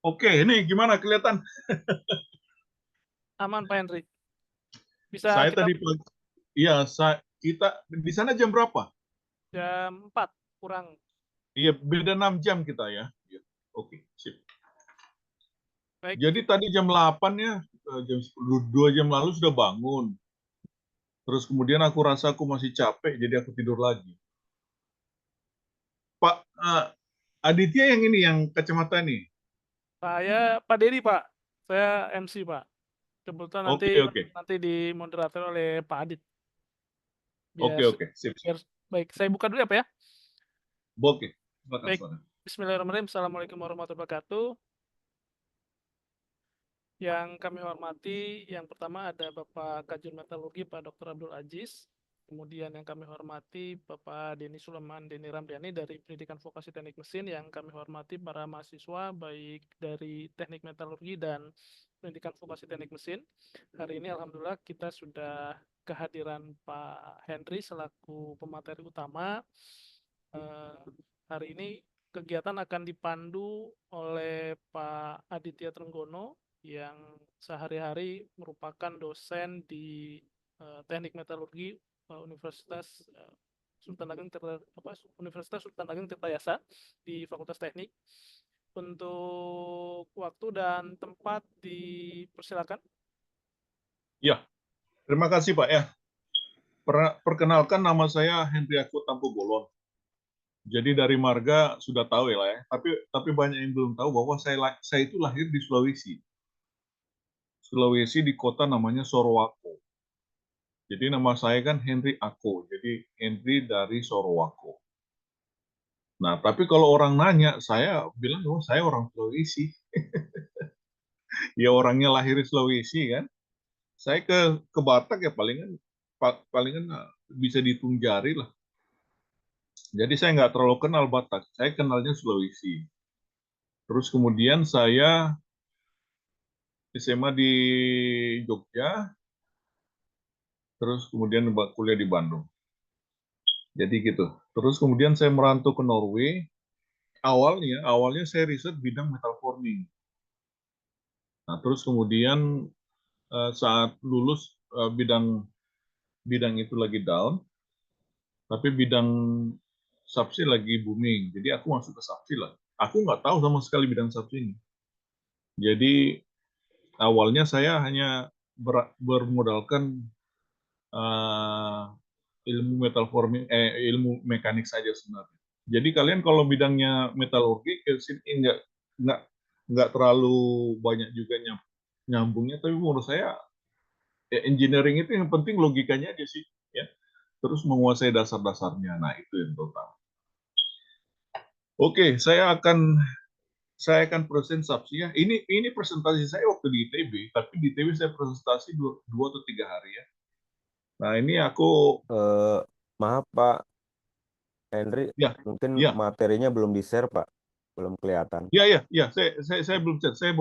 Oke, ini gimana kelihatan? Aman Pak Henry. Bisa Saya kita tadi pagi, iya, kita di sana jam berapa? jam 4 kurang. Iya, beda 6 jam kita ya. Iya. Oke, sip. Baik, Jadi kita tadi jam 8 ya, jam 10, 2 jam lalu sudah bangun. Terus kemudian aku rasa aku masih capek, jadi aku tidur lagi. Pak Aditya yang ini, yang kacamata nih. saya Pak Dedi Pak. Saya MC Pak. Kebetulan nanti Oke, oke. nanti dimoderator oleh Pak Adit. Biar Oke, oke. Sip, sip. biar baik. Saya buka dulu ya Pak ya. Oke. Silakan, Baik. silakan. Bismillahirrahmanirrahim. Assalamualaikum warahmatullahi wabarakatuh. Yang kami hormati, yang pertama ada Bapak Kajun Metalurgi Pak Dr. Abdul Aziz. Kemudian yang kami hormati Bapak Denny Suleman Denny Ramdhani dari Pendidikan Vokasi Teknik Mesin. Yang kami hormati para mahasiswa baik dari Teknik Metalurgi dan Pendidikan Vokasi Teknik Mesin. Hari ini Alhamdulillah kita sudah kehadiran Pak Henry selaku pemateri utama. Eh, Hari ini kegiatan akan dipandu oleh Pak Aditya Trenggono yang sehari-hari merupakan dosen di Teknik Metalurgi Universitas Universitas Sultan Ageng Tirtayasa di Fakultas Teknik. Untuk waktu dan tempat dipersilakan. Ya, terima kasih Pak ya. Perkenalkan, nama saya Hendriaku Tampu Bolon. Jadi dari marga sudah tahu ya lah ya. Tapi banyak yang belum tahu bahwa saya itu lahir di Sulawesi. Sulawesi di kota namanya Sorowako. Jadi nama saya kan Henry Ako. Jadi Henry dari Sorowako. Nah, tapi kalau orang nanya, saya bilang, oh saya orang Sulawesi. Ya orangnya lahir di Sulawesi kan. Saya ke Batak ya palingan bisa dihitung jari lah. Jadi saya nggak terlalu kenal Batak. Saya kenalnya Sulawesi. Terus kemudian saya SMA di Jogja, terus kemudian kuliah di Bandung. Jadi gitu. Terus kemudian saya merantau ke Norway. Awalnya saya riset bidang metal forming. Nah, terus kemudian saat lulus bidang bidang itu lagi down, tapi bidang subsea lagi booming. Jadi aku masuk ke subsea lah. Aku nggak tahu sama sekali bidang subsea ini. Jadi awalnya saya hanya bermodalkan uh, ilmu metal forming, ilmu mekanik saja sebenarnya. Jadi kalian kalau bidangnya metalurgi ke sini nggak nggak terlalu banyak juga nyambungnya, tapi menurut saya ya, engineering itu yang penting logikanya aja sih, ya. Terus menguasai dasar-dasarnya. Nah, itu yang total. Oke, saya akan present subsnya. Ini presentasi saya waktu di ITB, tapi di ITB saya presentasi dua atau 3 hari ya. Nah, ini aku Eh, maaf Pak Henry, ya mungkin ya materinya belum di-share Pak, belum kelihatan. ya, saya belum chat. Saya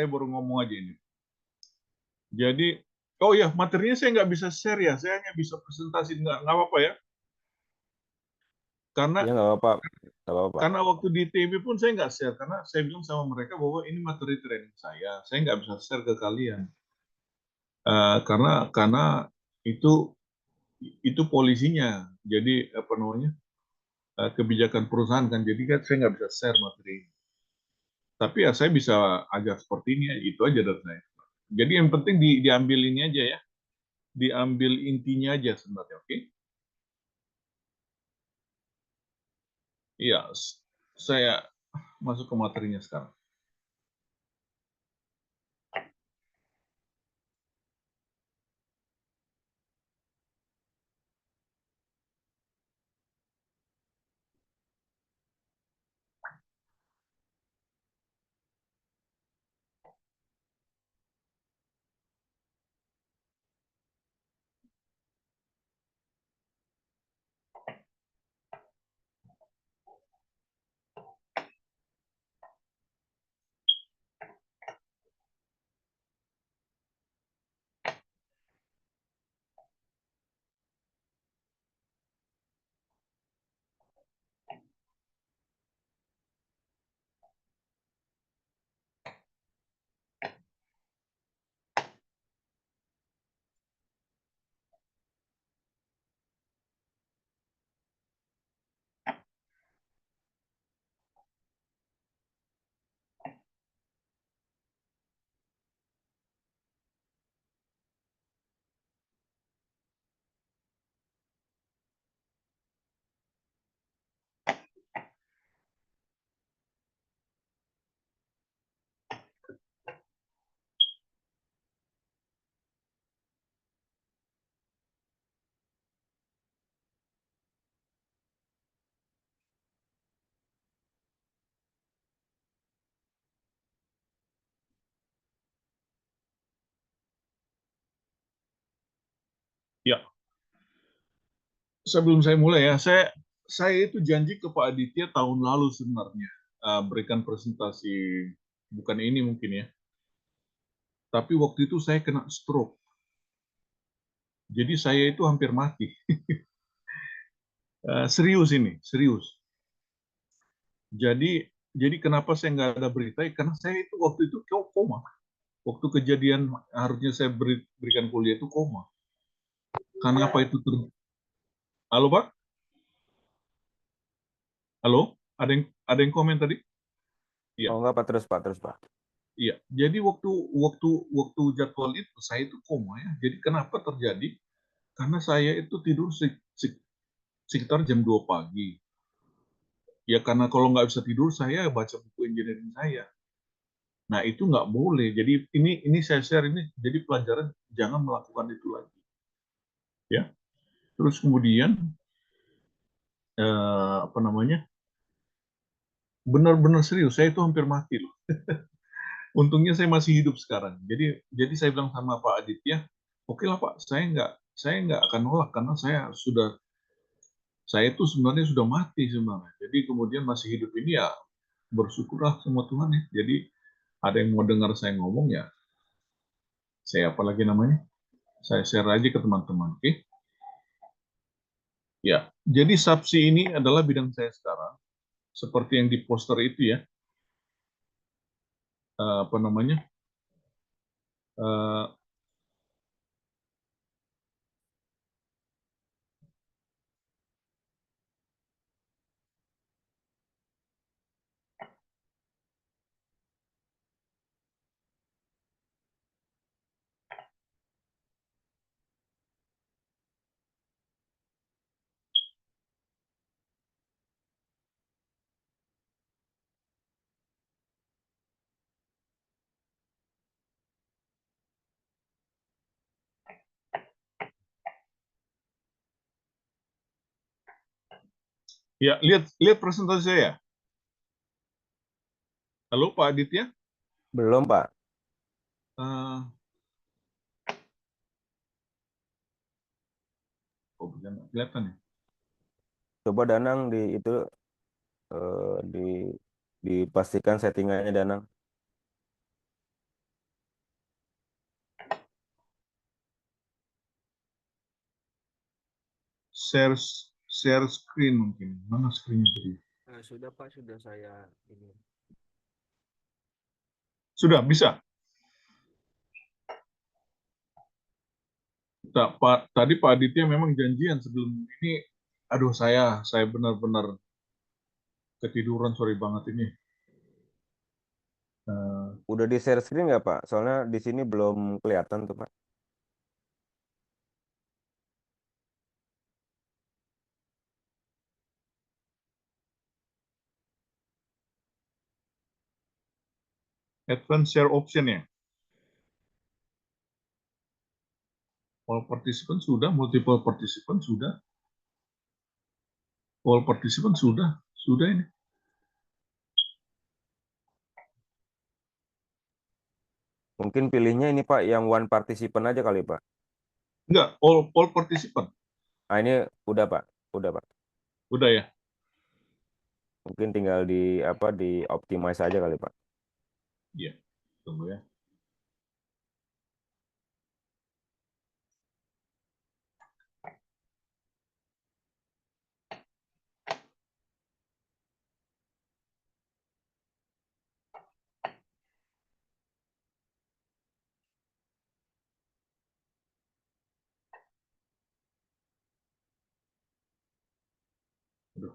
baru ngomong aja ini. Jadi, oh ya, materinya saya nggak bisa share ya. Saya hanya bisa presentasi, nggak apa-apa ya. Ya Karena nggak apa-apa, nggak apa-apa Pak. karena waktu di ITB pun saya nggak share karena saya bilang sama mereka bahwa ini materi training saya. Saya nggak bisa share ke kalian. Karena itu itu polisinya. Jadi apa namanya, kebijakan perusahaan kan. Jadi kan saya nggak bisa share materi. Tapi ya saya bisa ajar seperti ini ya. Itu aja dari saya. Jadi yang penting diambil ini aja ya. Diambil intinya aja sebenarnya. Oke? Iya, saya masuk ke materinya sekarang. Ya, sebelum saya mulai ya, saya itu janji ke Pak Aditya tahun lalu sebenarnya berikan presentasi, bukan ini mungkin ya, tapi waktu itu saya kena stroke, jadi saya itu hampir mati. Serius ini, serius. Jadi kenapa saya nggak ada berita? Karena saya itu waktu itu koma. Waktu kejadian harusnya saya berikan kuliah itu koma. Karena apa itu Halo Pak? Halo? Ada yang komen tadi? Iya. Oh enggak Pak, terus Pak, terus Pak. Iya, jadi waktu jadwal itu saya itu koma ya. Jadi kenapa terjadi? Karena saya itu tidur sekitar jam 2 pagi. Ya karena kalau nggak bisa tidur saya baca buku engineering saya. Nah itu nggak boleh. Jadi ini saya share ini jadi pelajaran jangan melakukan itu lagi. Ya. Terus kemudian apa namanya? Benar-benar serius. Saya itu hampir mati loh. Untungnya saya masih hidup sekarang. Jadi saya bilang sama Pak Aditya, oke lah Pak, saya nggak akan nolak karena saya itu sebenarnya sudah mati sebenarnya. Jadi kemudian masih hidup ini ya bersyukurlah sama Tuhan ya. Jadi ada yang mau dengar saya ngomong ya, saya apalagi namanya, saya share aja ke teman-teman. Oke? Ya. Jadi SAPSI ini adalah bidang saya sekarang. Seperti yang di poster itu ya, apa namanya? eh, ya lihat lihat presentasi saya. Halo Pak Aditya. Belum Pak. Eh, oh, bukan kelihatan ya. Coba Danang di itu di dipastikan settingannya Danang. Share share screen mungkin. Mana screen tadi? Sudah Pak, sudah saya ini. Sudah bisa. Tadi Pak Aditya memang janjian sebelum ini. Aduh saya benar-benar ketiduran, sorry banget ini. Udah di share screen nggak Pak? Soalnya di sini belum kelihatan tuh Pak. Advanced share option ya. All participant sudah, multiple participant sudah, all participant sudah ini. Mungkin pilihnya ini Pak yang one participant aja kali Pak. Enggak, all participant. Ah ini udah Pak, udah Pak. Udah ya. Mungkin tinggal di apa di optimize aja kali Pak. Iya. Tunggu ya. Aduh.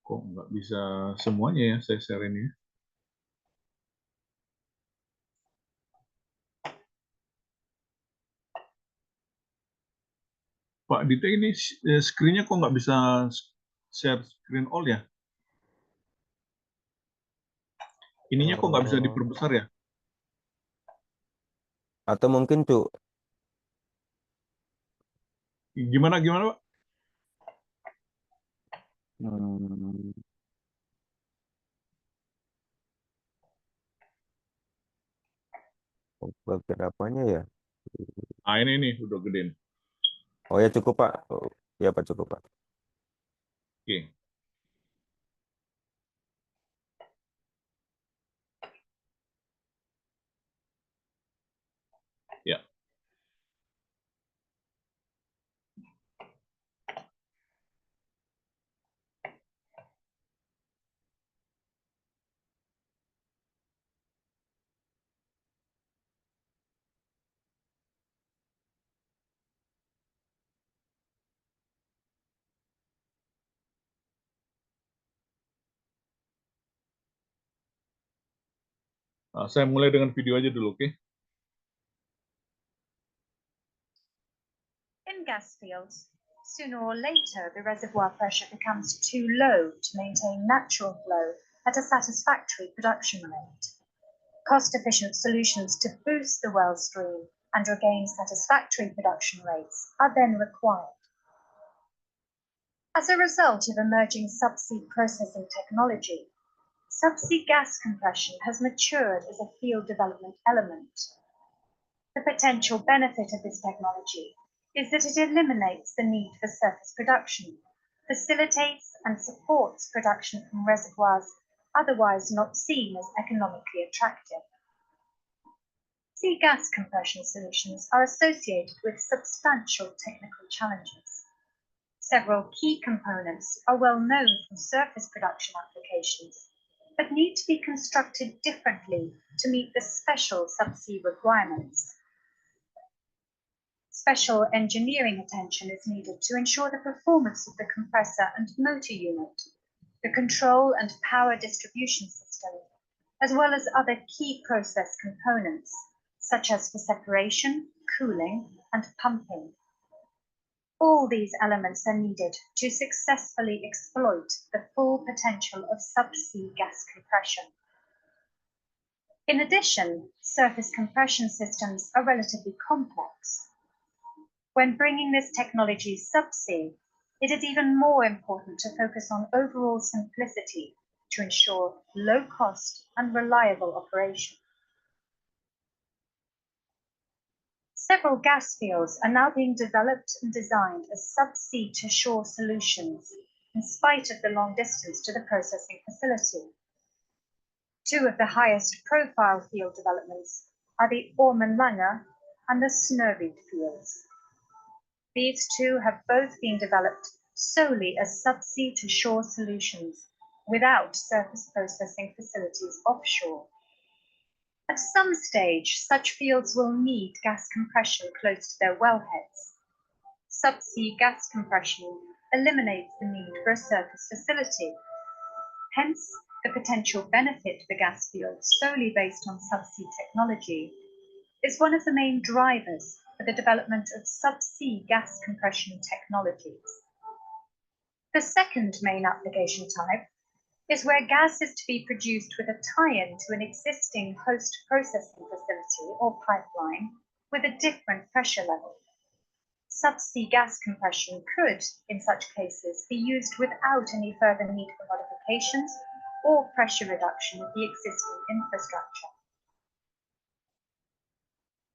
Kok nggak bisa semuanya ya saya share ini ya? Pak Dita ini screen-nya kok nggak bisa share screen all ya? Ininya kok nggak bisa Oh. diperbesar ya? Atau mungkin tuh Gimana Pak? Hmm, bagian apanya ya? Nah, ini nih udah gede nih. Oh ya cukup Pak. Oh, ya Pak cukup Pak. Oke. Ya. Nah, saya mulai dengan video aja dulu, oke? In gas fields, sooner or later the reservoir pressure becomes too low to maintain natural flow at a satisfactory production rate. Cost-efficient solutions to boost the well stream and regain satisfactory production rates are then required. As a result of emerging subsea processing technology, subsea gas compression has matured as a field development element. The potential benefit of this technology is that it eliminates the need for surface production, facilitates and supports production from reservoirs otherwise not seen as economically attractive. Sea gas compression solutions are associated with substantial technical challenges. Several key components are well known from surface production applications, but need to be constructed differently to meet the special subsea requirements. Special engineering attention is needed to ensure the performance of the compressor and motor unit, the control and power distribution system, as well as other key process components, such as for separation, cooling, and pumping. All these elements are needed to successfully exploit the full potential of subsea gas compression. In addition, surface compression systems are relatively complex. When bringing this technology subsea, it is even more important to focus on overall simplicity to ensure low cost and reliable operation. Several gas fields are now being developed and designed as subsea to shore solutions, in spite of the long distance to the processing facility. Two of the highest profile field developments are the Ormen Lange and the Snøhvit fields. These two have both been developed solely as subsea to shore solutions, without surface processing facilities offshore. At some stage, such fields will need gas compression close to their wellheads. Subsea gas compression eliminates the need for a surface facility. Hence, the potential benefit for gas fields solely based on subsea technology is one of the main drivers for the development of subsea gas compression technologies. The second main application type is where gas is to be produced with a tie-in to an existing host processing facility or pipeline with a different pressure level. Subsea gas compression could, in such cases, be used without any further need for modifications or pressure reduction of the existing infrastructure.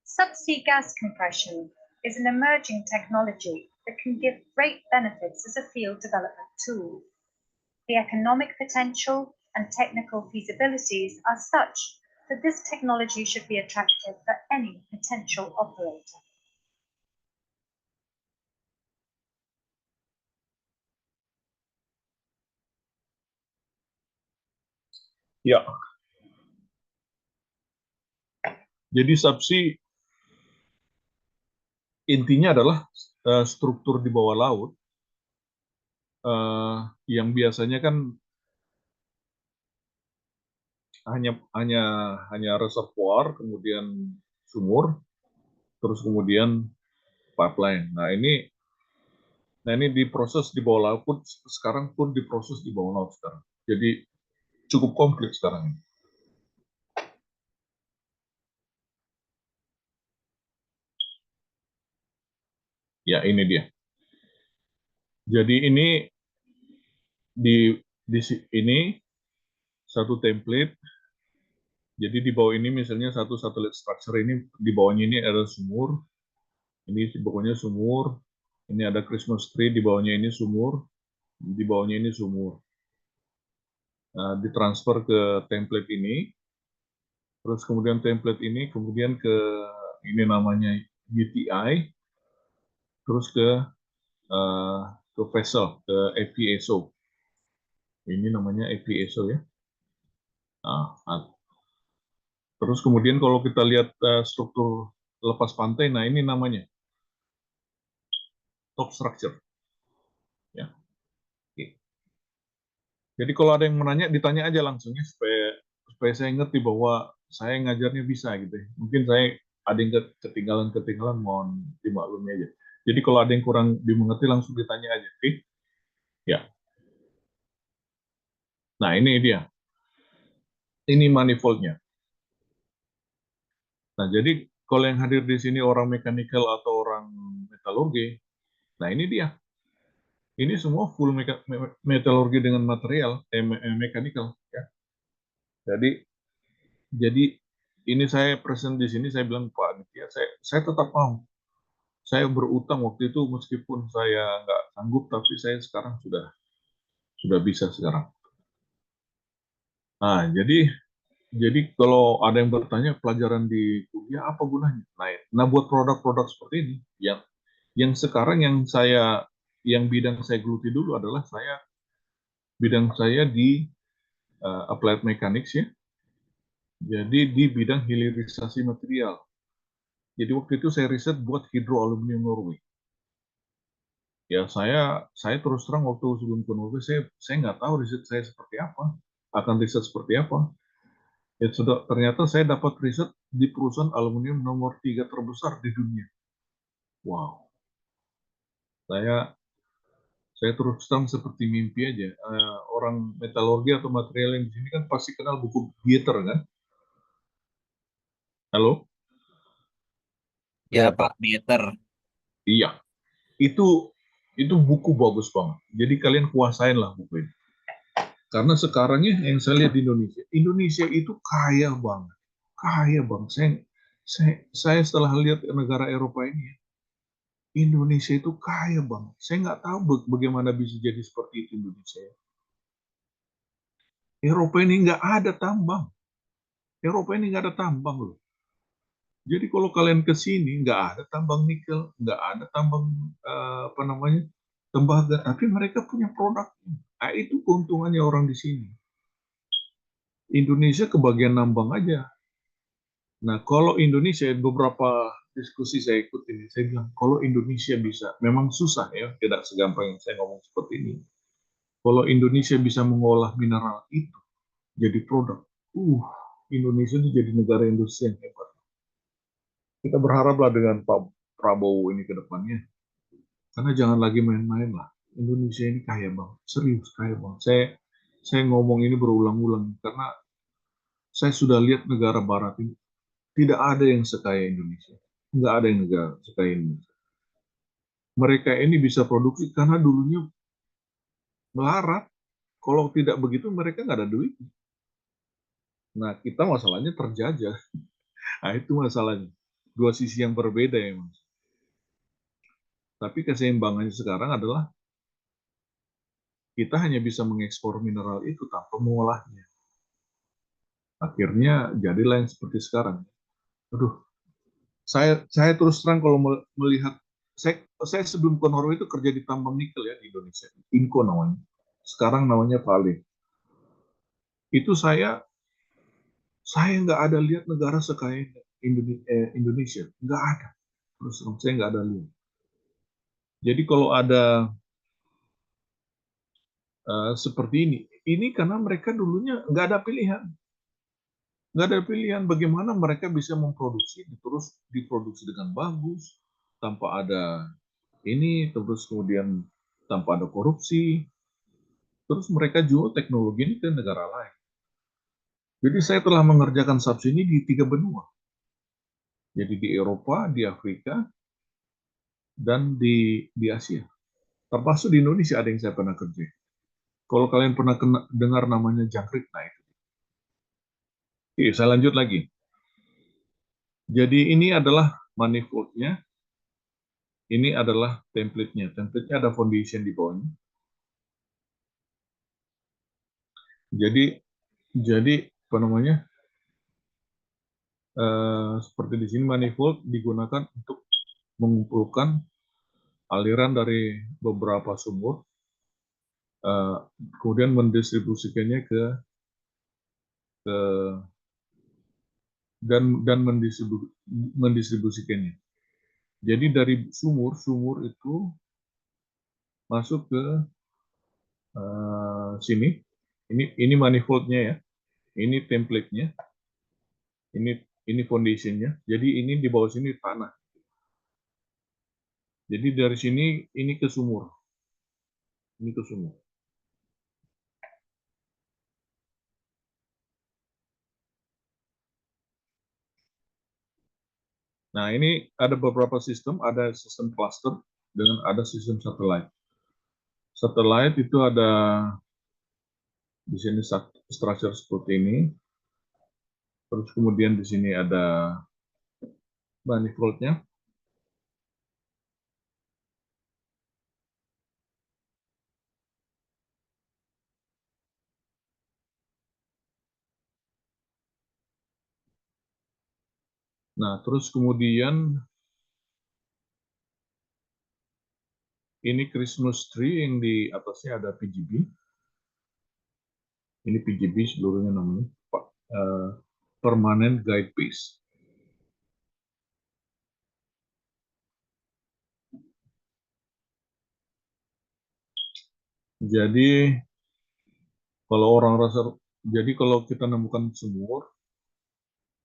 Subsea gas compression is an emerging technology that can give great benefits as a field development tool. The economic potential and technical feasibilities are such that this technology should be attractive for any potential operator. Ya. Jadi subsea intinya adalah struktur di bawah laut yang biasanya kan hanya reservoir, kemudian sumur, terus kemudian pipeline. Nah ini diproses di bawah laut pun sekarang pun diproses di bawah laut sekarang. Jadi cukup kompleks sekarang. Ya, ini dia. Jadi ini ini satu template. Jadi di bawah ini misalnya satu satelit structure ini, di bawahnya ini ada sumur. Ini pokoknya sumur. Ini ada Christmas tree, di bawahnya ini sumur. Di bawahnya ini sumur. Nah, ditransfer ke template ini. Terus kemudian template ini kemudian ke ini namanya UTI. Terus ke vessel, ke FPSO. Ini namanya FPSO ya. Nah, terus kemudian kalau kita lihat struktur lepas pantai, nah ini namanya top structure. Ya. Oke. Jadi kalau ada yang menanya, ditanya aja langsung ya supaya saya ngerti bahwa saya ngajarnya bisa gitu ya. Mungkin saya ada yang ketinggalan, mohon dimaklumi aja. Jadi kalau ada yang kurang dimengerti langsung ditanya aja. Oke? Ya. Nah ini dia. Ini manifoldnya. Nah jadi kalau yang hadir di sini orang mechanical atau orang metalurgi, nah ini dia. Ini semua full metalurgi dengan material, mechanical. Ya. Jadi ini saya present di sini, saya bilang Pak Aditya, saya tetap mau. Saya berutang waktu itu meskipun saya nggak sanggup, tapi saya sekarang sudah bisa sekarang. Nah, jadi kalau ada yang bertanya pelajaran di kuliah apa gunanya? Nah buat produk-produk seperti ini, yang sekarang yang bidang saya geluti dulu adalah bidang saya di applied mechanics ya. Jadi di bidang hilirisasi material. Jadi waktu itu saya riset buat hidroaluminium Norway. Ya saya terus terang waktu sebelum ke Norway saya nggak tahu riset saya seperti apa, akan riset seperti apa. Ya sudah ternyata saya dapat riset di perusahaan aluminium nomor 3 terbesar di dunia. Wow, saya terus terang seperti mimpi aja. Orang metalurgi atau material yang di sini kan pasti kenal buku Dieter kan? Halo? Ya, Ya, Pak Dieter. Iya, itu buku bagus banget. Jadi kalian kuasain lah buku ini. Karena sekarang ya yang saya lihat di Indonesia itu kaya banget, kaya banget. Saya setelah lihat negara Eropa ini, Indonesia itu kaya banget. Saya nggak tahu bagaimana bisa jadi seperti itu Indonesia. Eropa ini nggak ada tambang. Eropa ini nggak ada tambang loh. Jadi kalau kalian ke sini nggak ada tambang nikel, nggak ada tambang apa namanya tembaga, tapi mereka punya produk. Nah, itu keuntungannya orang di sini. Indonesia kebagian nambang aja. Nah, kalau Indonesia, beberapa diskusi saya ikut ini, saya bilang, kalau Indonesia bisa, memang susah ya, tidak segampang yang saya ngomong seperti ini. Kalau Indonesia bisa mengolah mineral itu jadi produk, Indonesia itu jadi negara industri yang hebat. Kita berharaplah dengan Pak Prabowo ini ke depannya, karena jangan lagi main-main lah. Indonesia ini kaya banget, serius kaya banget. Saya ngomong ini berulang-ulang, karena saya sudah lihat negara barat ini, tidak ada yang sekaya Indonesia. Nggak ada yang negara sekaya Indonesia. Mereka ini bisa produksi karena dulunya melarat. Kalau tidak begitu mereka nggak ada duit. Nah kita masalahnya terjajah. Nah itu masalahnya. Dua sisi yang berbeda ya mas. Tapi keseimbangannya sekarang adalah kita hanya bisa mengekspor mineral itu tanpa mengolahnya. Akhirnya jadilah yang seperti sekarang. Aduh, saya terus terang kalau melihat saya sebelum ke Norway itu kerja di tambang nikel ya di Indonesia, Inco namanya. Sekarang namanya Vale. Itu saya nggak ada lihat negara sekaya Indonesia, nggak ada. Terus terang saya nggak ada lihat. Jadi kalau ada seperti ini karena mereka dulunya nggak ada pilihan bagaimana mereka bisa memproduksi terus diproduksi dengan bagus tanpa ada ini terus kemudian tanpa ada korupsi terus mereka jual teknologi ini ke negara lain. Jadi saya telah mengerjakan subsidi di 3 benua. Jadi di Eropa, di Afrika, dan di Asia. Termasuk di Indonesia ada yang saya pernah kerja. Kalau kalian pernah dengar namanya jangkrik, nah itu. Oke, saya lanjut lagi. Jadi ini adalah manifoldnya, ini adalah template-nya. Template-nya ada foundation di bawahnya. Jadi apa namanya? Seperti di sini manifold digunakan untuk mengumpulkan aliran dari beberapa sumur, kemudian mendistribusikannya dan mendistribusikannya. Jadi dari sumur itu masuk ke sini. Ini manifoldnya ya. Ini template-nya. Ini foundation-nya. Jadi ini di bawah sini tanah. Jadi dari sini ini ke sumur. Ini ke sumur. Nah, ini ada beberapa sistem, ada sistem cluster dengan ada sistem satelit. Satelit itu ada di sini structure seperti ini. Terus kemudian di sini ada manifoldnya. Nah, terus kemudian ini Christmas tree yang di atasnya ada PGB. Ini PGB seluruhnya namanya, Permanent Guide Piece. Jadi kalau kita nemukan sumur,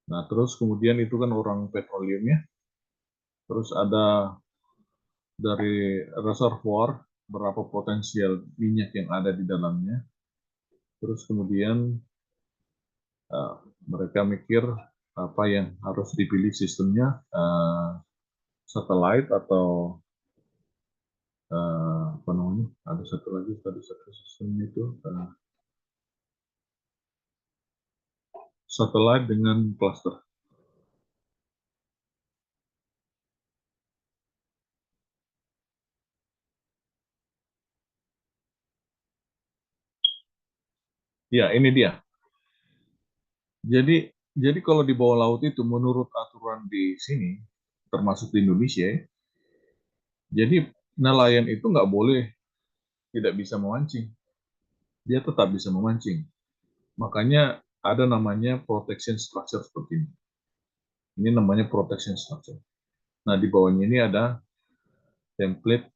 nah terus kemudian itu kan orang petroleumnya, terus ada dari reservoir berapa potensial minyak yang ada di dalamnya, terus kemudian mereka mikir apa yang harus dipilih sistemnya, satelit atau apa namanya, ada satu sistemnya itu satelit dengan cluster. Ya, ini dia. Jadi kalau di bawah laut itu menurut aturan di sini, termasuk di Indonesia, jadi nelayan itu nggak boleh tidak bisa memancing. Dia tetap bisa memancing. Makanya ada namanya protection structure seperti ini. Ini namanya protection structure. Nah, di bawahnya ini ada template,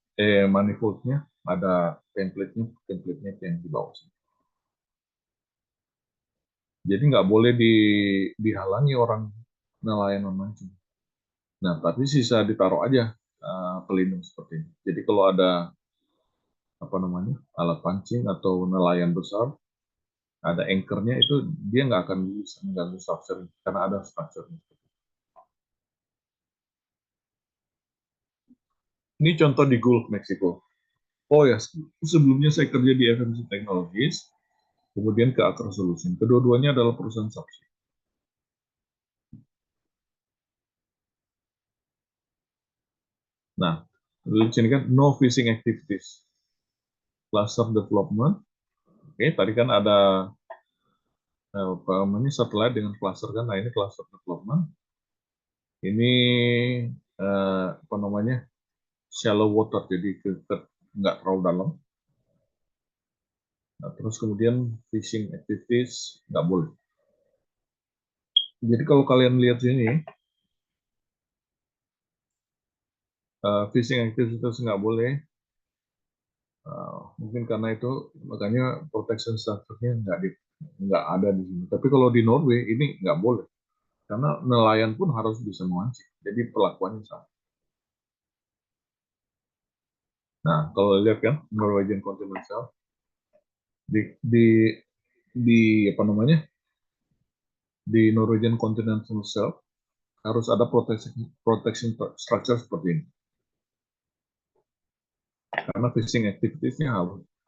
manifoldnya, ada template-nya yang di bawah sini. Jadi nggak boleh dihalangi orang nelayan memancing. Nah, tapi sisa ditaruh aja pelindung seperti ini. Jadi kalau ada apa namanya alat pancing atau nelayan besar, ada anchor-nya itu dia nggak akan bisa mengganggu structure karena ada structure. Ini contoh di Gulf Mexico. Oh ya, sebelumnya saya kerja di FMC Technologies, kemudian ke Aker Solution. Kedua-duanya adalah perusahaan subsea. Nah, di sini kan no fishing activities, cluster development. Oke, tadi kan ada apa namanya satelit dengan cluster kan. Nah, ini cluster development. Ini apa namanya shallow water, jadi nggak terlalu dalam. Nah, terus kemudian fishing activities nggak boleh. Jadi kalau kalian lihat sini, fishing activities nggak boleh. Mungkin karena itu makanya protection structure-nya nggak ada di sini. Tapi kalau di Norway ini nggak boleh karena nelayan pun harus bisa memancing. Jadi perlakuannya sama. Nah, kalau lihat kan Norwegian Continental Shelf di apa namanya di Norwegian Continental Shelf harus ada protection structure seperti ini. Karena fishing activities-nya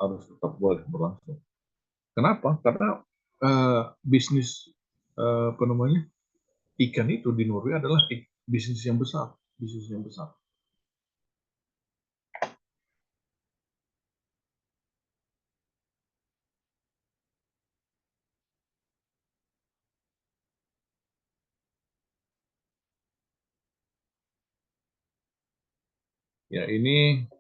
harus tetap boleh berlangsung. Kenapa? Karena bisnis apa namanya ikan itu di Norway adalah bisnis yang besar, bisnis yang besar. Ya ini,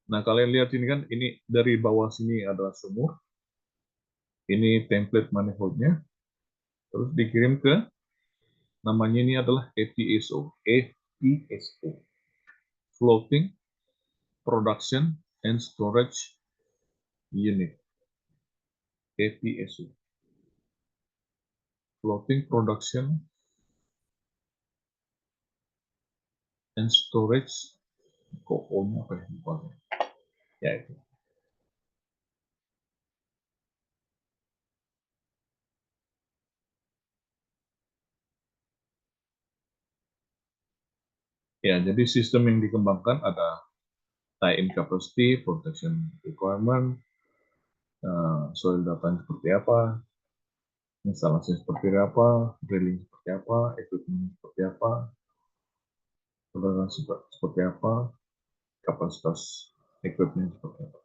nah kalian lihat ini kan, ini dari bawah sini adalah sumur, ini template manifoldnya, terus dikirim ke, namanya ini adalah FPSO, Floating Production and Storage Unit, FPSO, Floating Production and Storage, kok O-nya apa ya? Lupa. Ya itu. Ya, jadi sistem yang dikembangkan ada tie-in capacity, protection requirement, soil data seperti apa, instalasi seperti apa, drilling seperti apa, equipment seperti apa, toleransi seperti apa, kapasitas equipment seperti apa.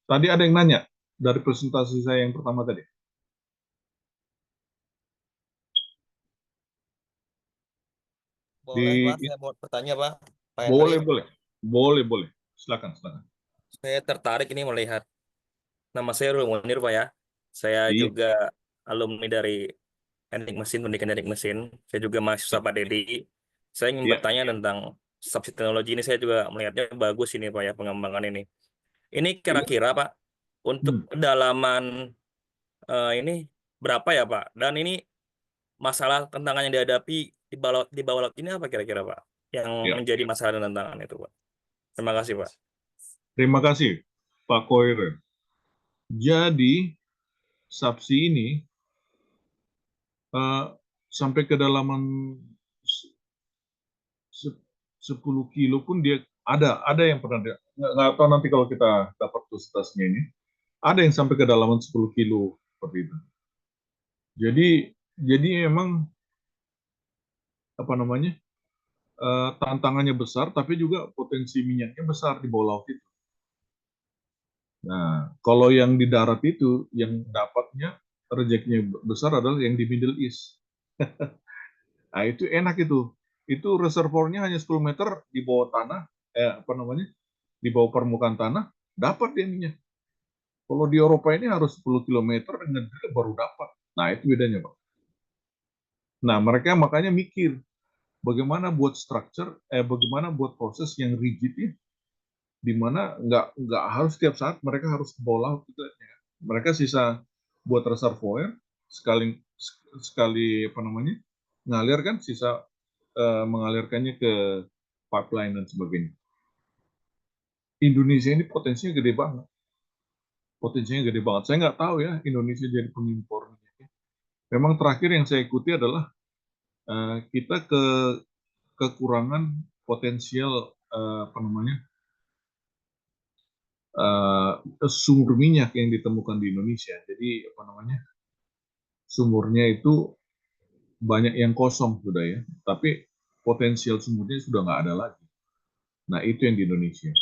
Tadi ada yang nanya dari presentasi saya yang pertama tadi. Boleh, Pak. Saya mau bertanya, Pak. Pak Henry. Boleh. Silakan. Saya tertarik ini melihat nama saya Rul Munir, Pak ya. Saya Iya. juga alumni dari Teknik Mesin, Pendidikan Teknik Mesin. Saya juga mahasiswa Pak Dedi. Saya ingin Iya. bertanya tentang subsidi teknologi ini. Saya juga melihatnya bagus ini, Pak ya, pengembangan ini. Ini kira-kira, Pak, untuk kedalaman ini berapa ya, Pak? Dan ini masalah tantangan yang dihadapi di bawah laut ini apa kira-kira, Pak? Yang Ya. menjadi masalah dan tantangan itu, Pak. Terima kasih, Pak. Terima kasih, Pak Koire. Jadi, subsidi ini sampai kedalaman 10 kilo pun dia ada yang pernah, nggak tahu nanti kalau kita dapat tutasnya ini, ada yang sampai kedalaman 10 kilo seperti itu. Jadi memang apa namanya, tantangannya besar, tapi juga potensi minyaknya besar di bawah laut itu. Nah, kalau yang di darat itu, yang dapatnya rezekinya besar adalah yang di Middle East. Nah, itu enak itu. Itu reservoirnya hanya 10 meter di bawah tanah, apa namanya, di bawah permukaan tanah, dapat dia minyak. Kalau di Eropa ini harus 10 km ngedrill baru dapat. Nah, itu bedanya, Pak. Nah, mereka makanya mikir, bagaimana buat structure, bagaimana buat proses yang rigid ya, di mana nggak harus setiap saat mereka harus ke bawah laut gitu ya. Mereka sisa buat reservoir sekali apa namanya ngalir kan, sisa mengalirkannya ke pipeline dan sebagainya. Indonesia ini potensinya gede banget. Saya nggak tahu ya Indonesia jadi pengimpor. Memang terakhir yang saya ikuti adalah kita kekurangan potensial apa namanya sumber minyak yang ditemukan di Indonesia. Jadi apa namanya sumurnya itu banyak yang kosong sudah ya, tapi potensial sumurnya sudah nggak ada lagi. Nah itu yang di Indonesia.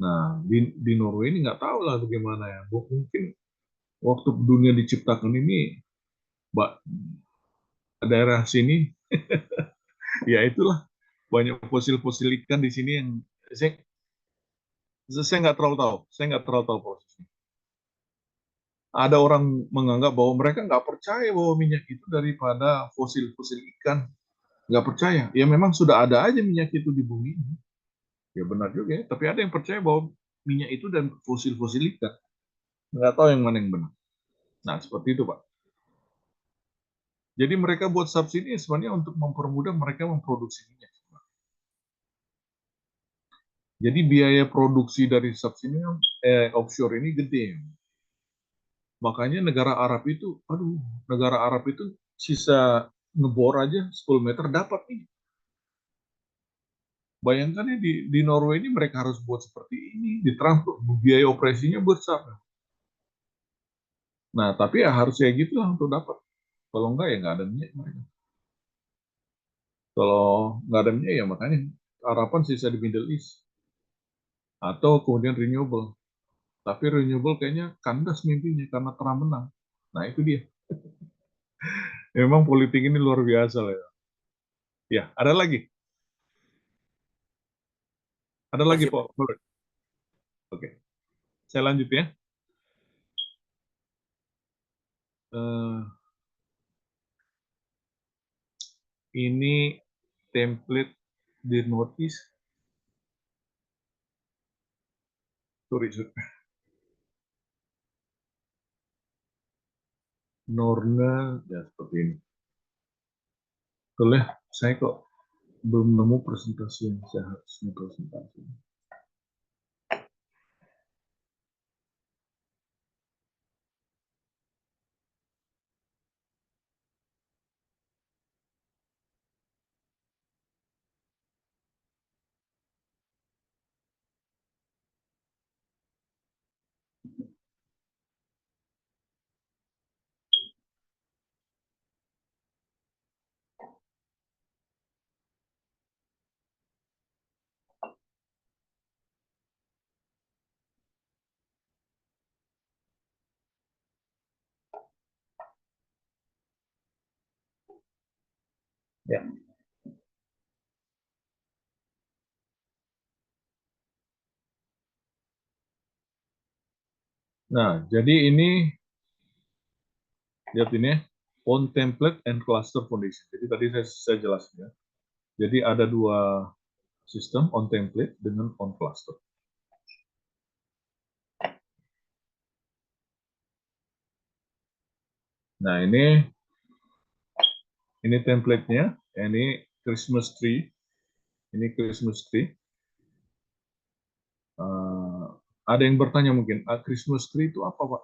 Nah di Norway ini nggak tahu lah bagaimana ya. Mungkin waktu dunia diciptakan ini, daerah sini, ya itulah banyak fosil-fosil ikan di sini yang saya saya nggak terlalu tahu, prosesnya. Ada orang menganggap bahwa mereka nggak percaya bahwa minyak itu daripada fosil-fosil ikan, nggak percaya. Ya memang sudah ada aja minyak itu di bumi ini. Ya benar juga ya, tapi ada yang percaya bahwa minyak itu dan fosil-fosil ikan. Nggak tahu yang mana yang benar. Nah, seperti itu, Pak. Jadi mereka buat subsidi sebenarnya untuk mempermudah mereka memproduksi minyak. Jadi biaya produksi dari subsidi offshore ini gede. Makanya negara Arab itu, negara Arab itu sisa ngebor aja 10 meter dapat nih. Bayangkan ya di Norway ini mereka harus buat seperti ini, ditransport, biaya operasinya besar. Nah, tapi ya harus kayak gitu lah untuk dapat. Kalau enggak ya nggak ada minyak mereka. Kalau nggak ada minyak ya makanya harapan sisa di Middle East. Atau kemudian renewable. Tapi renewable kayaknya kandas mimpinya karena Trump menang. Nah, itu dia. Memang politik ini luar biasa lah ya. Ya, ada lagi. Ada lagi, Masih, Pak. Pak. Oke. Saya lanjut ya. Eh, ini template di notice. Sorry. Norna, ya seperti ini. Boleh, saya kok belum nemu presentasi yang saya harusnya presentasi. Ya. Nah, jadi ini lihat ini ya, on template and cluster foundation. Jadi tadi saya jelaskan ya. Jadi ada dua sistem on template dengan on cluster. Nah, ini template-nya, ini Christmas tree. Ini Christmas tree. Ada yang bertanya mungkin, Christmas tree itu apa, Pak?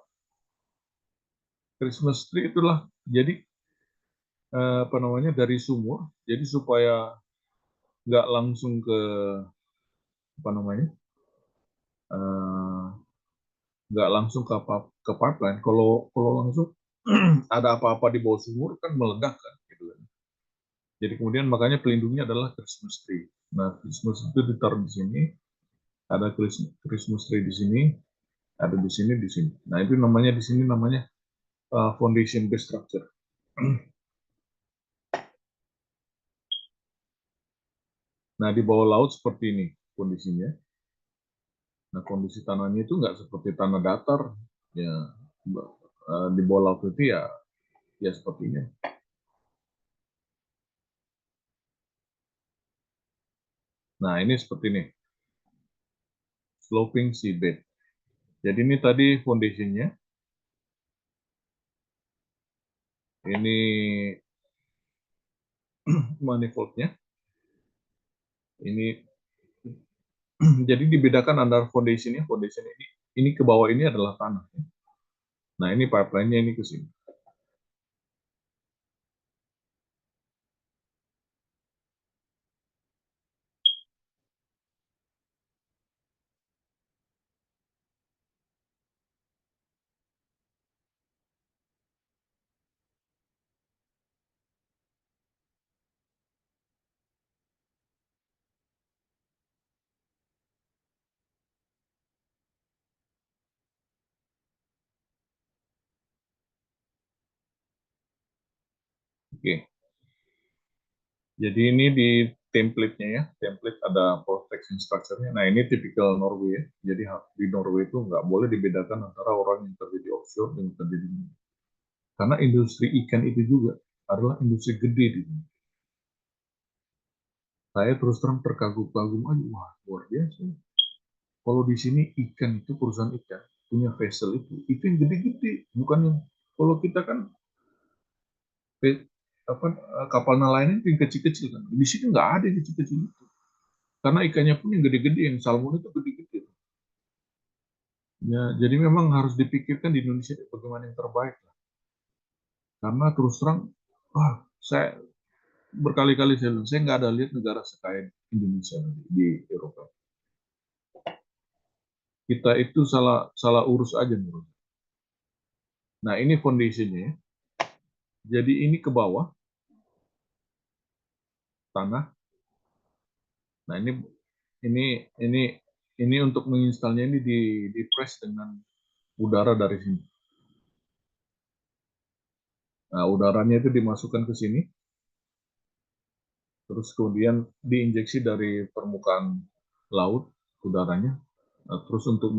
Christmas tree itulah jadi apa namanya dari sumur, jadi supaya nggak langsung ke apa namanya, eh, nggak langsung ke pipeline. Kalau langsung ada apa-apa di bawah sumur kan meledak kan, gitu kan. Jadi kemudian makanya pelindungnya adalah Christmas tree. Nah, Christmas itu ditaruh di sini, ada Christmas tree di sini, ada di sini, di sini. Nah, itu namanya di sini namanya foundation base structure. Nah, di bawah laut seperti ini kondisinya. Nah, kondisi tanahnya itu nggak seperti tanah datar, ya di bawah laut itu ya seperti ini. Nah, ini seperti ini, sloping seabed. Jadi ini tadi foundationnya, ini manifoldnya, ini jadi dibedakan antara foundation ini ke bawah ini adalah tanah. Nah, ini pipeline-nya ini ke sini. Oke. Jadi ini di template-nya ya, template ada protection structure-nya. Nah ini tipikal Norway ya. Jadi di Norway itu nggak boleh dibedakan antara orang yang kerja di offshore dan kerja di sini. Karena industri ikan itu juga adalah industri gede di sini. Saya terus terang terkagum-kagum aja, wah luar biasa. Kalau di sini ikan itu perusahaan ikan punya vessel itu yang gede-gede, bukan yang kalau kita kan apa kapal nelayan itu yang kecil-kecil kan. Di sini nggak ada yang kecil-kecil itu. Karena ikannya pun yang gede-gede, yang salmon itu gede-gede. Ya, jadi memang harus dipikirkan di Indonesia bagaimana yang terbaik. Karena terus terang, wah, saya berkali-kali saya nggak ada lihat negara sekaya Indonesia di Eropa. Kita itu salah salah urus aja menurut. Nah ini foundationnya ya. Jadi ini ke bawah tanah. Nah ini untuk menginstalnya ini di press dengan udara dari sini. Nah udaranya itu dimasukkan ke sini, terus kemudian diinjeksi dari permukaan laut udaranya, terus untuk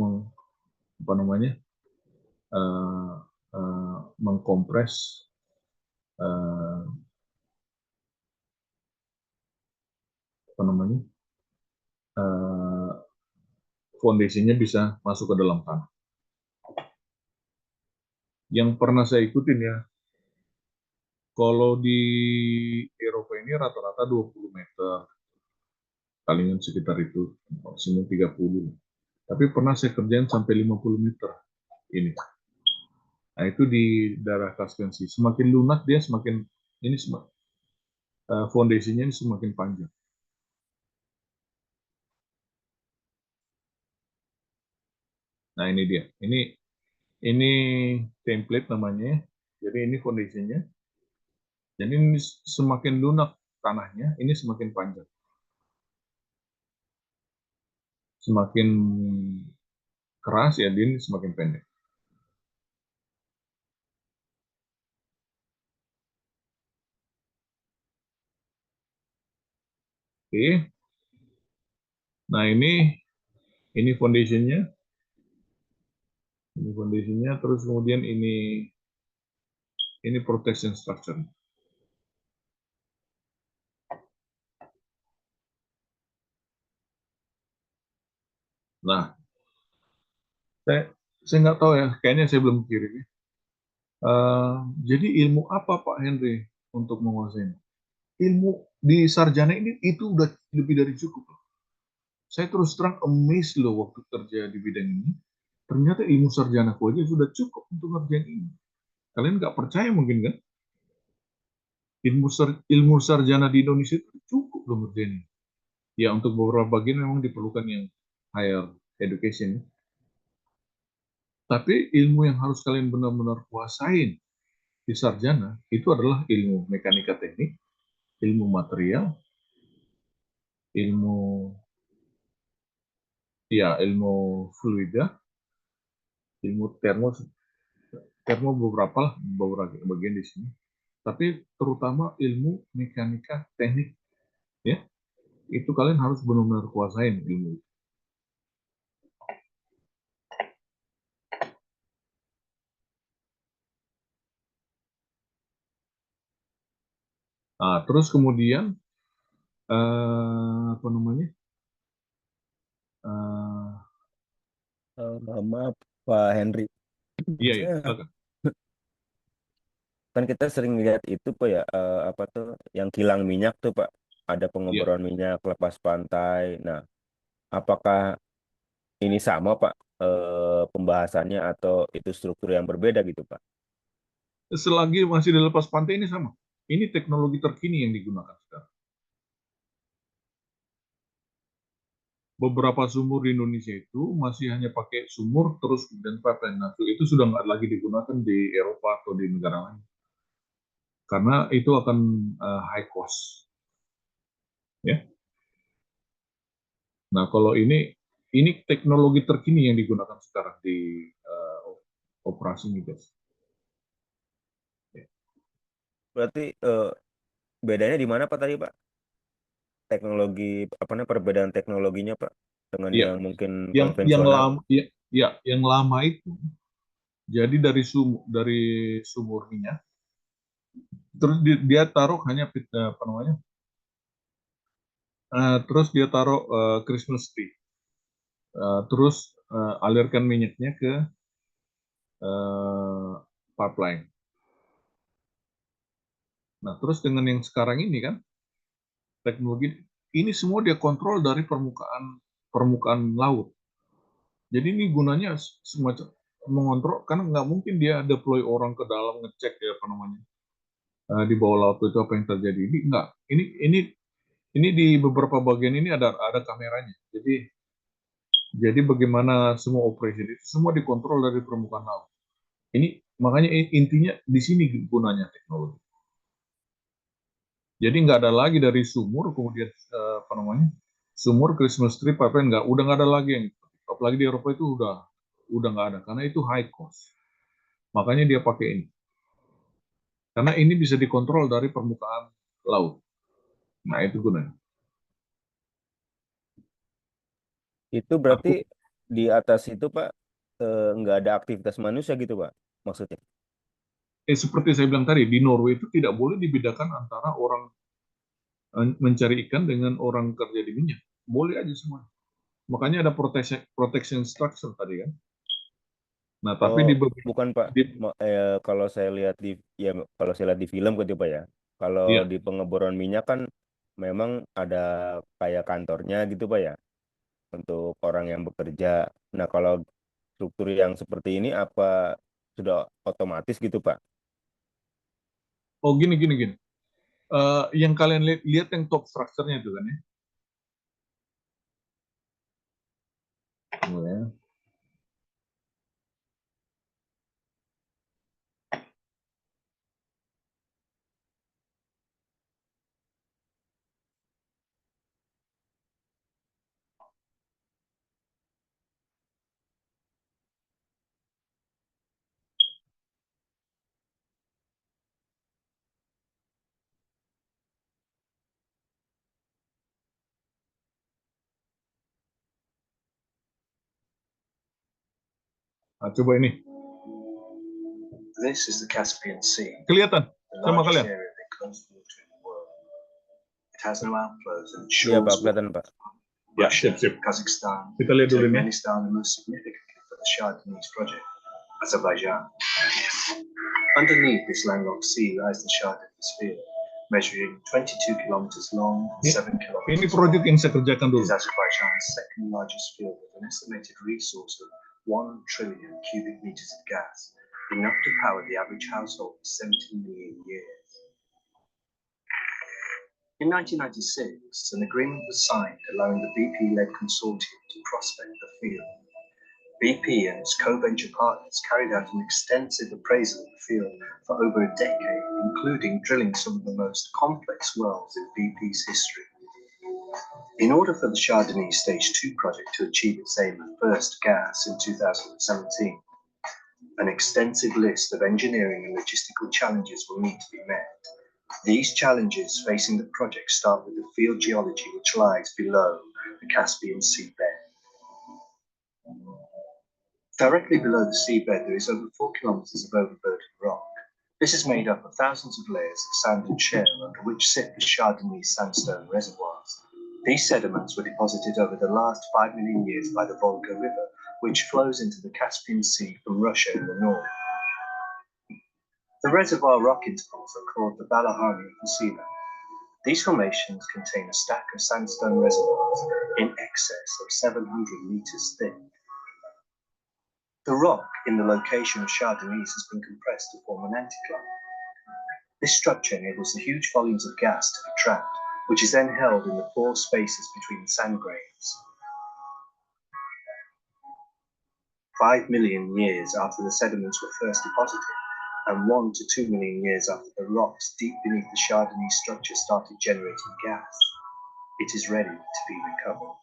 apa namanya mengkompres apa namanya foundasinya bisa masuk ke dalam tanah. Yang pernah saya ikutin ya, kalau di Eropa ini rata-rata 20 meter, palingan sekitar itu, maksimum 30. Tapi pernah saya kerjain sampai 50 meter ini. Nah itu di daerah Caspian Sea. Semakin lunak dia semakin ini foundasinya ini semakin panjang. Nah ini dia. Ini template namanya. Jadi ini foundasinya. Jadi ini semakin lunak tanahnya, ini semakin panjang. Semakin keras ya, ini semakin pendek. Oke. Nah ini foundationnya. Ini foundationnya, terus kemudian ini protection structure. Nah, saya nggak tahu ya, kayaknya saya belum kirim ya. Jadi ilmu apa Pak Henry untuk menguasai? Ilmu di sarjana ini itu udah lebih dari cukup. Saya terus terang amazed loh waktu kerja di bidang ini. Ternyata ilmu sarjana aja sudah cukup untuk ngerjain ini. Kalian nggak percaya mungkin kan? Ilmu sarjana di Indonesia itu cukup loh ngerjain ini. Ya untuk beberapa bagian memang diperlukan yang higher education. Tapi ilmu yang harus kalian benar-benar kuasain di sarjana itu adalah ilmu mekanika teknik, ilmu material, ilmu ilmu fluida, ilmu termo beberapa bagian di sini. Tapi terutama ilmu mekanika teknik ya. Itu kalian harus benar-benar kuasain ilmu itu. Nah, terus kemudian apa namanya? Maaf Pak Henry. Iya, Saya- silakan. Kan kita sering lihat itu Pak ya, apa tuh yang kilang minyak tuh Pak, ada Iya. pengeboran minyak lepas pantai. Nah, apakah ini sama Pak pembahasannya atau itu struktur yang berbeda gitu Pak? Selagi masih di lepas pantai ini sama. Ini teknologi terkini yang digunakan sekarang. Beberapa sumur di Indonesia itu masih hanya pakai sumur terus kemudian pipeline. Nah, itu sudah nggak lagi digunakan di Eropa atau di negara lain. Karena itu akan high cost. Ya. Nah, kalau ini teknologi terkini yang digunakan sekarang di operasi migas. Berarti bedanya di mana Pak tadi Pak? teknologi apa namanya perbedaan teknologinya Pak dengan Iya, yang mungkin yang konvensional? lama, ya, yang lama itu jadi dari sumur minyak, terus dia taruh hanya apa namanya, terus dia taruh Christmas tree, terus alirkan minyaknya ke pipeline. Nah, terus dengan yang sekarang ini kan teknologi ini semua dia kontrol dari permukaan laut. Jadi ini gunanya semacam mengontrol, karena nggak mungkin dia deploy orang ke dalam ngecek ya apa namanya di bawah laut itu apa yang terjadi. Ini enggak. Ini di beberapa bagian ini ada kameranya. Jadi bagaimana semua operasi itu semua dikontrol dari permukaan laut. Ini makanya intinya di sini gunanya teknologi. Jadi nggak ada lagi dari sumur kemudian apa namanya sumur Christmas tree pipeline udah nggak ada lagi yang apalagi di Eropa itu udah nggak ada karena itu high cost. Makanya dia pakai ini. Karena ini bisa dikontrol dari permukaan laut. Nah, itu gunanya. Itu berarti di atas itu Pak nggak ada aktivitas manusia gitu Pak maksudnya? Seperti saya bilang tadi, di Norway itu tidak boleh dibedakan antara orang mencari ikan dengan orang kerja di minyak. Boleh aja semua. Makanya ada protection structure tadi kan. Nah, tapi Oh, di bukan Pak. Kalau saya lihat kalau saya lihat di film gitu Pak ya. Kalau ya, di pengeboran minyak kan memang ada kayak kantornya gitu Pak ya untuk orang yang bekerja. Nah, kalau struktur yang seperti ini apa sudah otomatis gitu Pak? oh gini. Yang kalian lihat yang top structure-nya itu kan ya. Oh, ya. Nah, coba ini. This is the Caspian Sea, Kelihatan the sama largest kalian? area of enclosed water in the world. It has no outflows and Iya Pak, shores with kelihatan Pak. Ya, Russia, sip. Kazakhstan, Kita lihat dulu ini. Turkmenistan, and most significantly for the Shah Deniz project, Azerbaijan. Underneath this landlocked sea lies the Shah Deniz field, measuring 22 kilometers long and 7 kilometers Ini proyek wide. yang saya kerjakan It dulu. is Azerbaijan's second largest field with an estimated resource of 1 trillion cubic meters of gas, enough to power the average household for 70 million years. In 1996, an agreement was signed allowing the BP-led consortium to prospect the field. BP and its co-venture partners carried out an extensive appraisal of the field for over a decade, including drilling some of the most complex wells in BP's history. In order for the Shah Deniz Stage 2 project to achieve its aim of first gas in 2017, an extensive list of engineering and logistical challenges will need to be met. These challenges facing the project start with the field geology which lies below the Caspian seabed. Directly below the seabed there is over 4 kilometers of overburden rock. This is made up of thousands of layers of sand and shale under which sit the Shah Deniz sandstone reservoirs. These sediments were deposited over the last 5 million years by the Volga River, which flows into the Caspian Sea from Russia in the north. The reservoir rock intervals are called the Balahani of the seabed. These formations contain a stack of sandstone reservoirs in excess of 700 meters thick. The rock in the location of Shah Deniz has been compressed to form an anticline. This structure enables the huge volumes of gas to be trapped, which is then held in the pore spaces between the sand grains. 5 million years after the sediments were first deposited, and 1 to 2 million years after the rocks deep beneath the Shah Deniz structure started generating gas, it is ready to be recovered.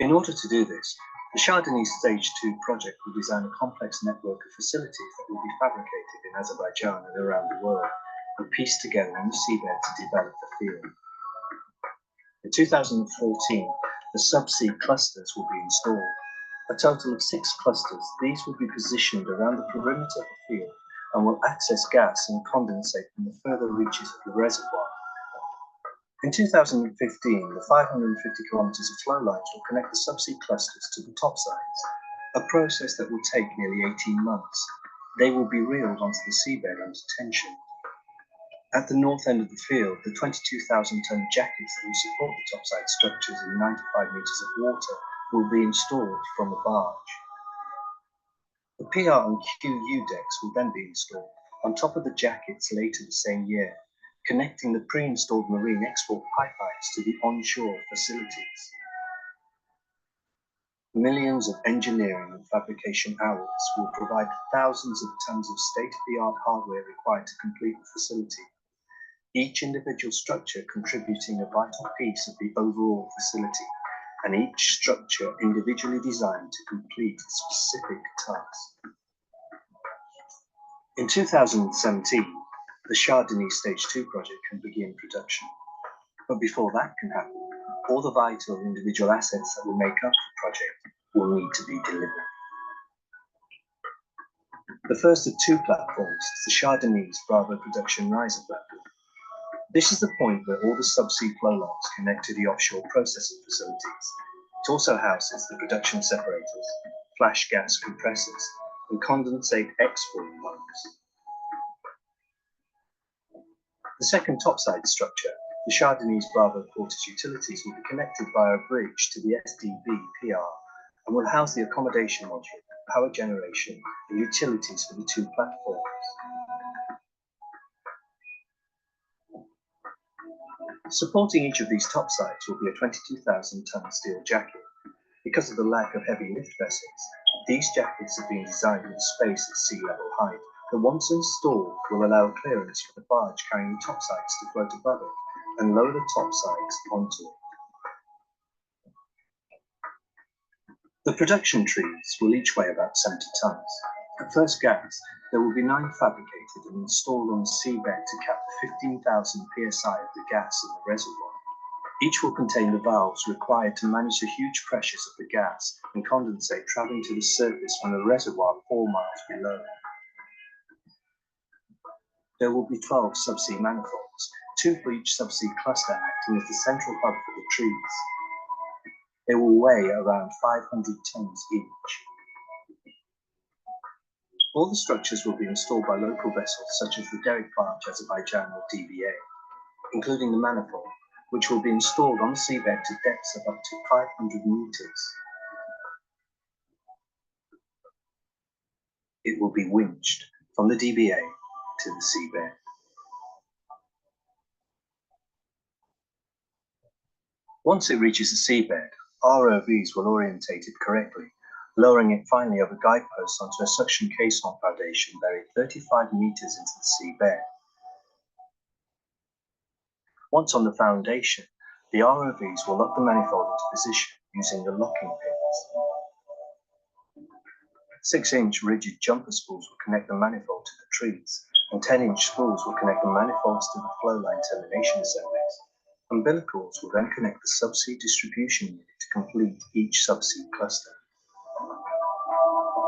In order to do this, the Shah Deniz Stage 2 project will design a complex network of facilities that will be fabricated in Azerbaijan and around the world and pieced together on the seabed to develop the field. 2014, the subsea clusters will be installed. A total of 6 clusters. These will be positioned around the perimeter of the field and will access gas and condensate from the further reaches of the reservoir. In 2015, the 550 kilometers of flow lines will connect the subsea clusters to the topsides, a process that will take nearly 18 months. They will be reeled onto the seabed under tension. At the north end of the field, the 22,000-ton jackets that will support the topside structures in 95 meters of water will be installed from a barge. The PR and QU decks will then be installed on top of the jackets later the same year, connecting the pre-installed marine export pipelines to the onshore facilities. Millions of engineering and fabrication hours will provide thousands of tons of state-of-the-art hardware required to complete the facility, each individual structure contributing a vital piece of the overall facility, and each structure individually designed to complete a specific task. In 2017, the Shah Deniz Stage 2 project can begin production. But before that can happen, all the vital individual assets that will make up the project will need to be delivered. The first of 2 platforms is the Shah Deniz Bravo Production Riser platform. This is the point where all the subsea flow lines connect to the offshore processing facilities. It also houses the production separators, flash gas compressors, and condensate export lines. The second topside structure, the Shah Deniz Bravo Portage Utilities, will be connected via a bridge to the SDB PR and will house the accommodation module, power generation, and utilities for the 2 platforms. Supporting each of these topsides will be a 22,000-ton steel jacket. Because of the lack of heavy lift vessels, these jackets have been designed with space at sea level height that, once installed, will allow clearance for the barge carrying the topsides to float above it and lower the topsides onto it. The production trees will each weigh about 70 tons. At first gas, there will be 9 fabricated and installed on the seabed to cap the 15,000 psi of the gas in the reservoir. Each will contain the valves required to manage the huge pressures of the gas and condensate traveling to the surface from the reservoir 4 miles below. There will be 12 subsea manifolds, 2 for each subsea cluster acting as the central hub for the trees. They will weigh around 500 tons each. All the structures will be installed by local vessels such as the Derek Barge Azerbaijan or DBA, including the manifold, which will be installed on the seabed to depths of up to 500 meters. It will be winched from the DBA to the seabed. Once it reaches the seabed, ROVs will orientate it correctly, lowering it finally over guideposts onto a suction caisson foundation buried 35 meters into the seabed. Once on the foundation, the ROVs will lock the manifold into position using the locking pins. 6-inch rigid jumper spools will connect the manifold to the trees, and 10-inch spools will connect the manifolds to the flow line termination assemblies. Umbilicals will then connect the subsea distribution unit to complete each subsea cluster.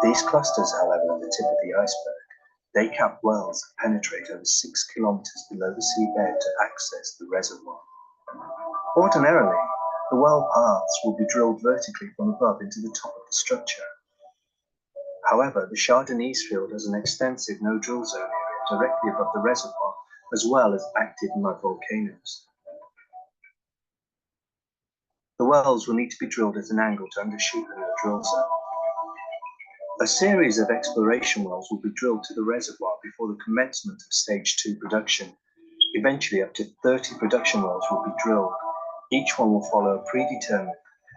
These clusters, however, are the tip of the iceberg. They cap wells that penetrate over 6 kilometers below the seabed to access the reservoir. Ordinarily, the well paths will be drilled vertically from above into the top of the structure. However, the Shah Deniz field has an extensive no-drill zone area directly above the reservoir, as well as active mud volcanoes. The wells will need to be drilled at an angle to undershoot the no-drill zone. A series of exploration wells will be drilled to the reservoir before the commencement of Stage 2 production. Eventually, up to 30 production wells will be drilled. Each one will follow a predetermined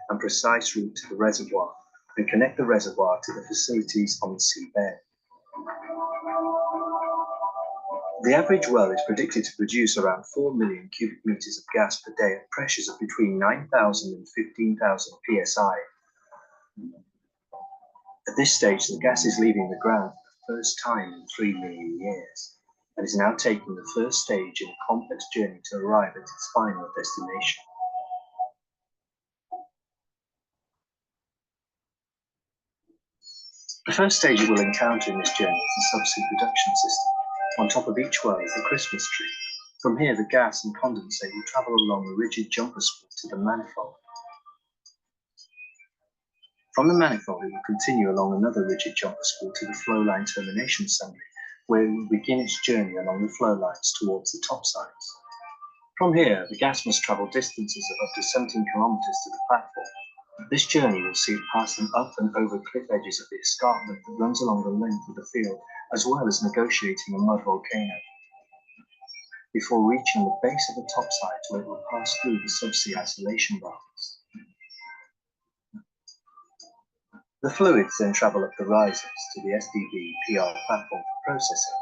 and precise route to the reservoir and connect the reservoir to the facilities on the seabed. The average well is predicted to produce around 4 million cubic meters of gas per day at pressures of between 9,000 and 15,000 psi. At this stage, the gas is leaving the ground for the first time in 3 million years and is now taking the first stage in a complex journey to arrive at its final destination. The first stage it will encounter in this journey is the subsea production system. On top of each well is the Christmas tree. From here, the gas and condensate will travel along a rigid jumper spool to the manifold. From the manifold, it will continue along another rigid jumper spool to the flow line termination assembly, where it will begin its journey along the flow lines towards the topsides. From here, the gas must travel distances of up to 17 kilometers to the platform. This journey will see it passing up and over cliff edges of the escarpment that runs along the length of the field, as well as negotiating a mud volcano, before reaching the base of the topsides, where it will pass through the subsea isolation baths. The fluids then travel up the risers to the SDB-PR platform for processing.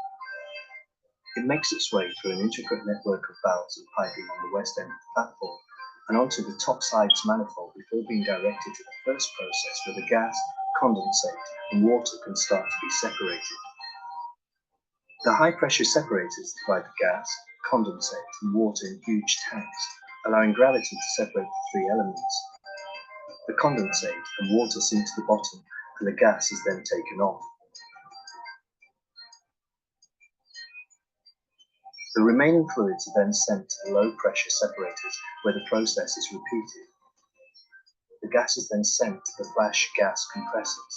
It makes its way through an intricate network of valves and piping on the west end of the platform and onto the topsides manifold before being directed to the first process where the gas, condensate and water can start to be separated. The high-pressure separators divide the gas, condensate and water in huge tanks, allowing gravity to separate the three elements. The condensate and water sink to the bottom and the gas is then taken off. The remaining fluids are then sent to the low-pressure separators where the process is repeated. The gas is then sent to the flash gas compressors.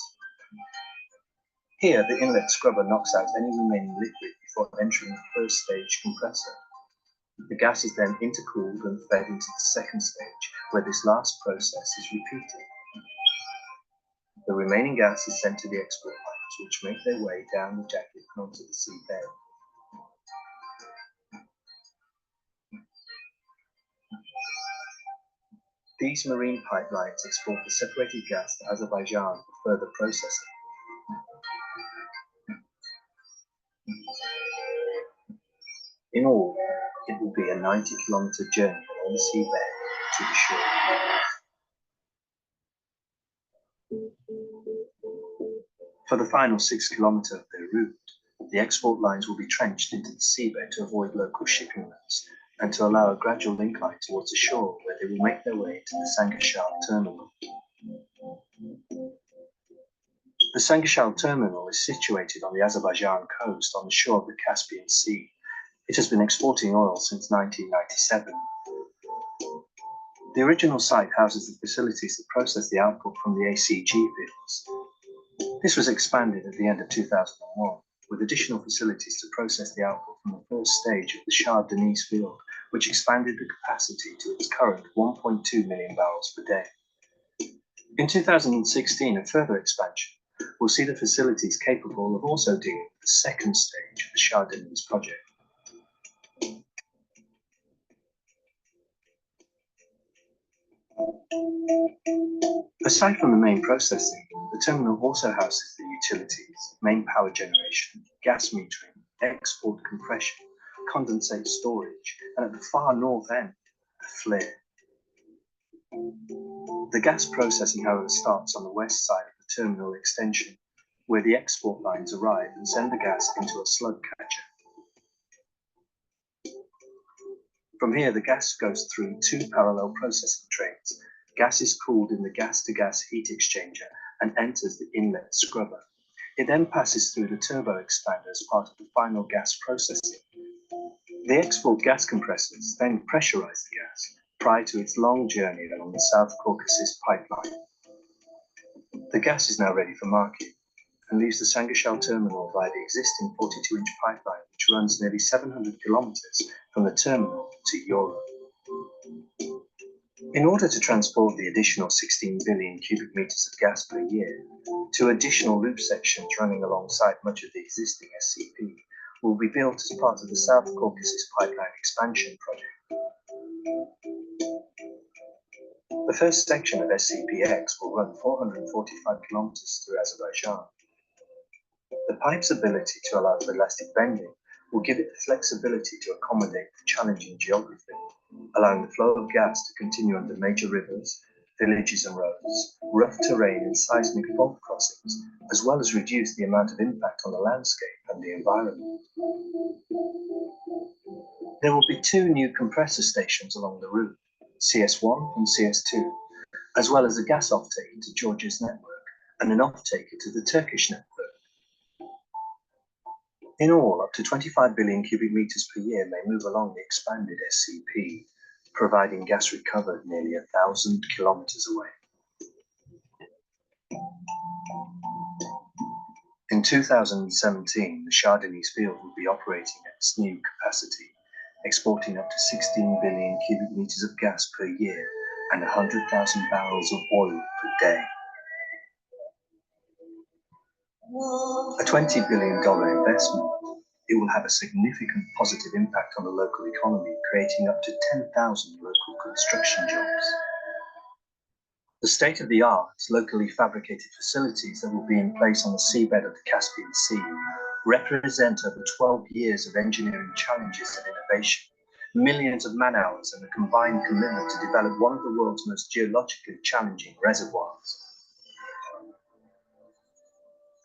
Here, the inlet scrubber knocks out any remaining liquid before entering the first stage compressor. The gas is then intercooled and fed into the second stage, where this last process is repeated. The remaining gas is sent to the export pipes, which make their way down the jacket and onto the seabed. These marine pipelines export the separated gas to Azerbaijan for further processing. In all, it will be a 90-kilometer journey along the seabed to the shore. For the final 6 kilometers of their route, the export lines will be trenched into the seabed to avoid local shipping routes and to allow a gradual incline towards the shore where they will make their way to the Sangashal terminal. The Sangashal terminal is situated on the Azerbaijan coast on the shore of the Caspian Sea. It has been exporting oil since 1997. The original site houses the facilities that process the output from the ACG fields. This was expanded at the end of 2001, with additional facilities to process the output from the first stage of the Shah Deniz field, which expanded the capacity to its current 1.2 million barrels per day. In 2016, a further expansion will see the facilities capable of also dealing with the second stage of the Shah Deniz project. Aside from the main processing, the terminal also houses the utilities, main power generation, gas metering, export compression, condensate storage, and at the far north end, the flare. The gas processing, however, starts on the west side of the terminal extension, where the export lines arrive and send the gas into a slug catcher. From here, the gas goes through 2 parallel processing trains. Gas is cooled in the gas-to-gas heat exchanger and enters the inlet scrubber. It then passes through the turbo expander as part of the final gas processing. The export gas compressors then pressurize the gas prior to its long journey along the South Caucasus pipeline. The gas is now ready for market and leaves the Sangashal terminal via the existing 42-inch pipeline, which runs nearly 700 kilometers from the terminal to Europe. In order to transport the additional 16 billion cubic meters of gas per year, 2 additional loop sections running alongside much of the existing SCP will be built as part of the South Caucasus Pipeline Expansion Project. The first section of SCPX will run 445 kilometers through Azerbaijan. The pipe's ability to allow for elastic bending will give it the flexibility to accommodate the challenging geography, allowing the flow of gas to continue under major rivers, villages and roads, rough terrain and seismic fault crossings, as well as reduce the amount of impact on the landscape and the environment. There will be 2 new compressor stations along the route, CS1 and CS2, as well as a gas offtake into Georgia's network, and an off-taker to the Turkish network. In all, up to 25 billion cubic meters per year may move along the expanded SCP, providing gas recovered nearly 1,000 kilometers away. In 2017, the Shah Deniz field will be operating at its new capacity, exporting up to 16 billion cubic meters of gas per year and 100,000 barrels of oil per day. A $20 billion investment, it will have a significant positive impact on the local economy, creating up to 10,000 local construction jobs. The state-of-the-art, locally fabricated facilities that will be in place on the seabed of the Caspian Sea represent over 12 years of engineering challenges and innovation, millions of man-hours, and a combined commitment to develop one of the world's most geologically challenging reservoirs.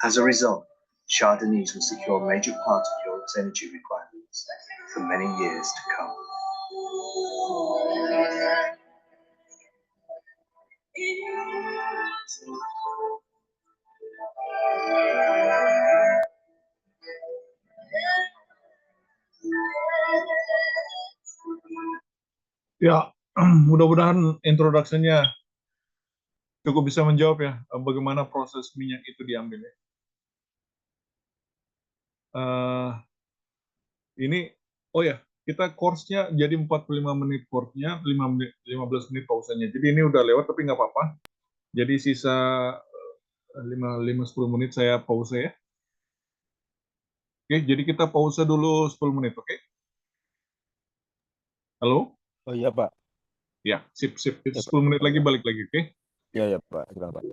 As a result, Shah Deniz will secure a major part of Europe's energy requirements for many years to come. Ya, mudah-mudahan introduction-nya cukup bisa menjawab ya bagaimana proses minyak itu diambil ya. Ini, oh ya, kita course-nya jadi 45 menit course-nya, 15 menit pausanya. Jadi ini udah lewat tapi nggak apa-apa. Jadi sisa 5-10 menit saya pause ya. Oke, jadi kita pause dulu 10 menit, oke? Halo? Oh iya Pak. Ya, sip. Itu Ya, 10 menit lagi balik lagi, oke? ya Pak, silakan Pak.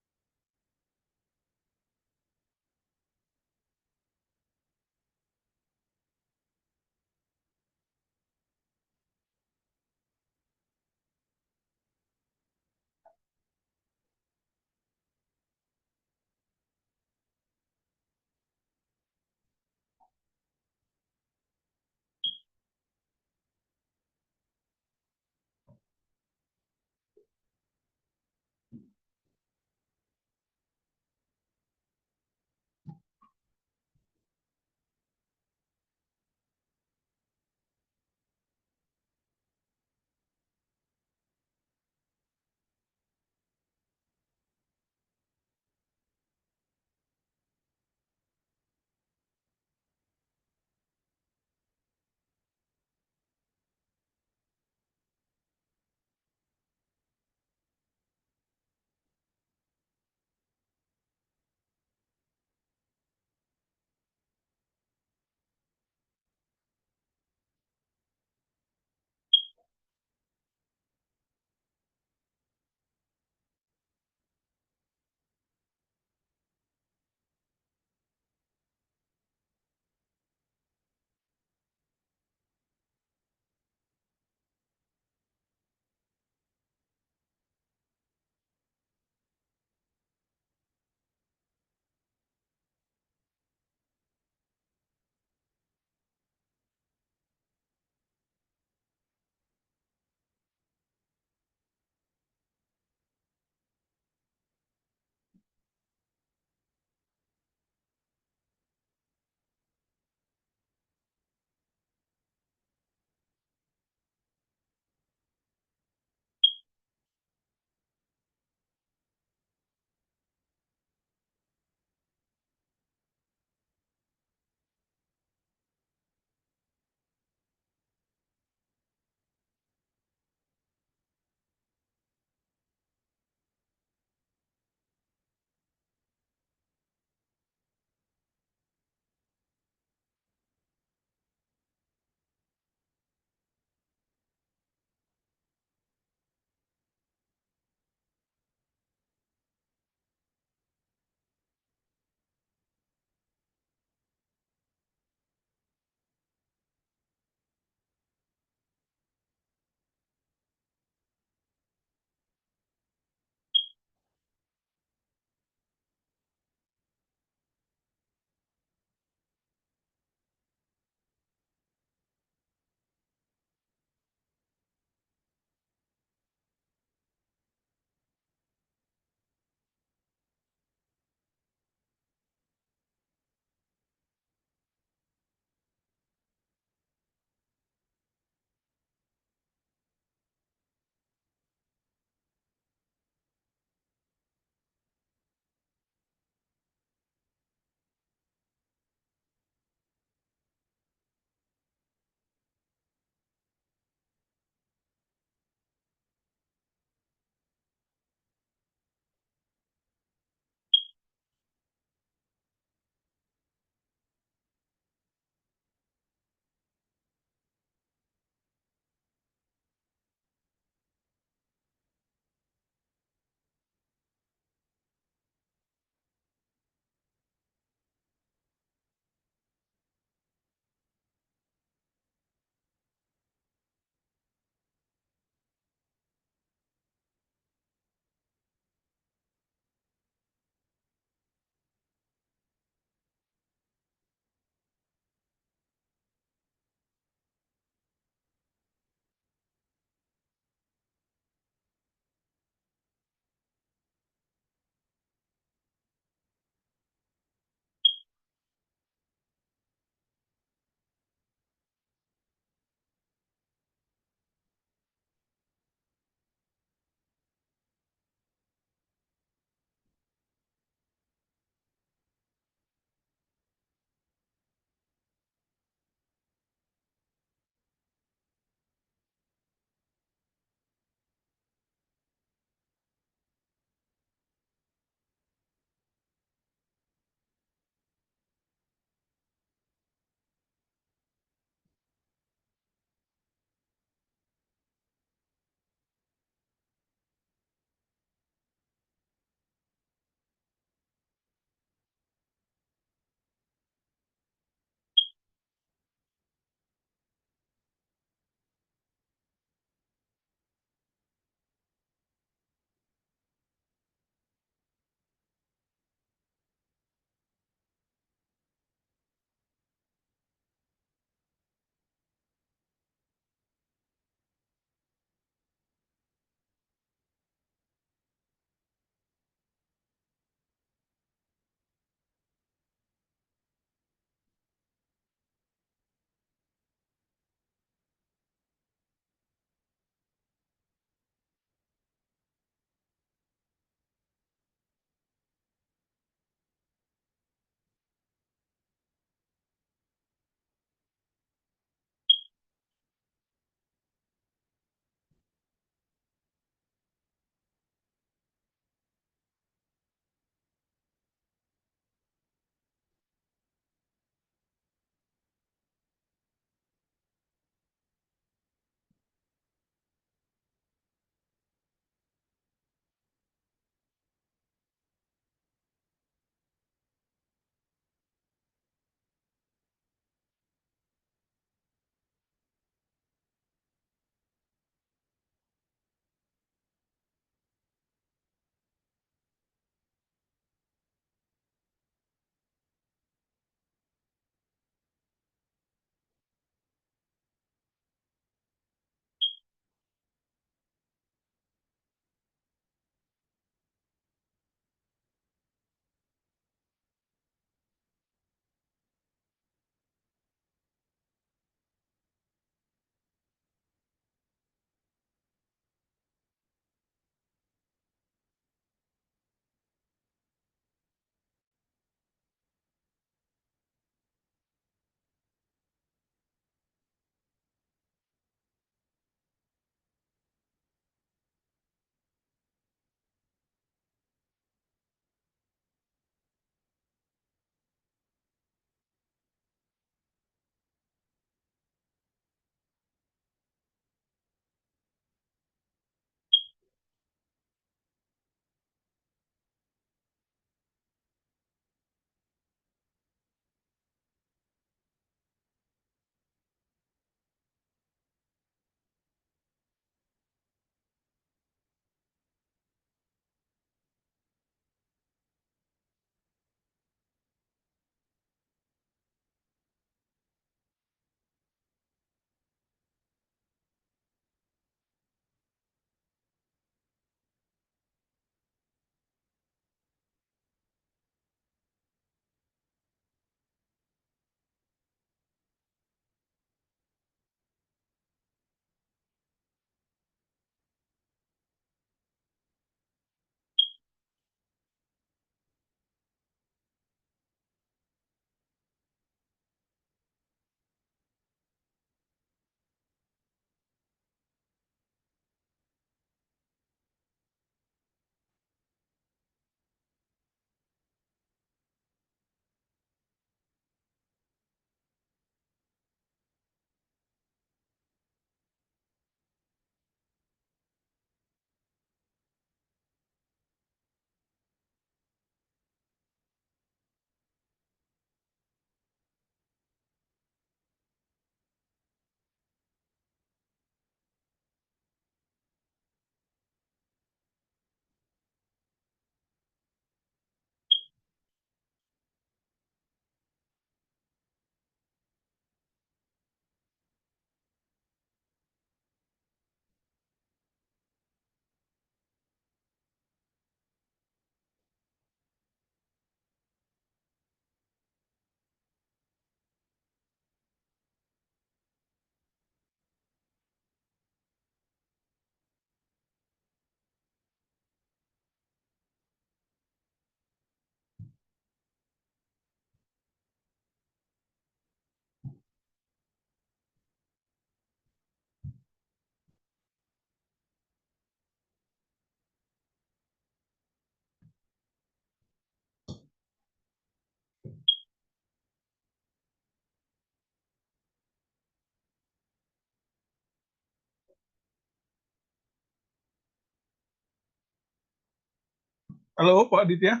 Halo Pak Aditya.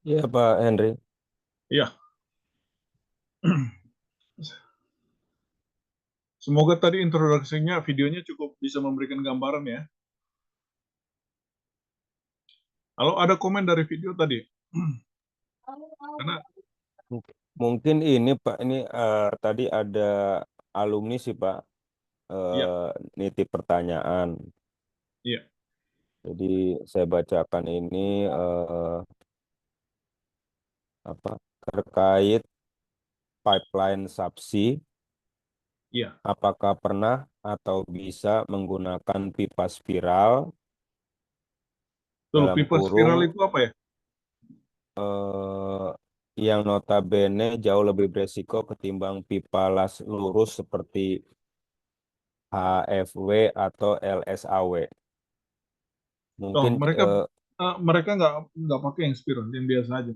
Iya Pak Henry. Iya. Semoga tadi introduksinya, videonya cukup bisa memberikan gambaran ya. Halo, ada komen dari video tadi. Karena Mungkin ini Pak, ini tadi ada alumni sih Pak, ya, nitip pertanyaan. iya, Jadi saya bacakan ini apa terkait pipeline subsea. iya. Apakah pernah atau bisa menggunakan pipa spiral Tuh, dalam pipa spiral kurung itu apa ya? eh, yang notabene jauh lebih beresiko ketimbang pipa las lurus seperti HFW atau LSAW. Oh, Mungkin mereka nggak pakai yang spiral, yang biasa aja.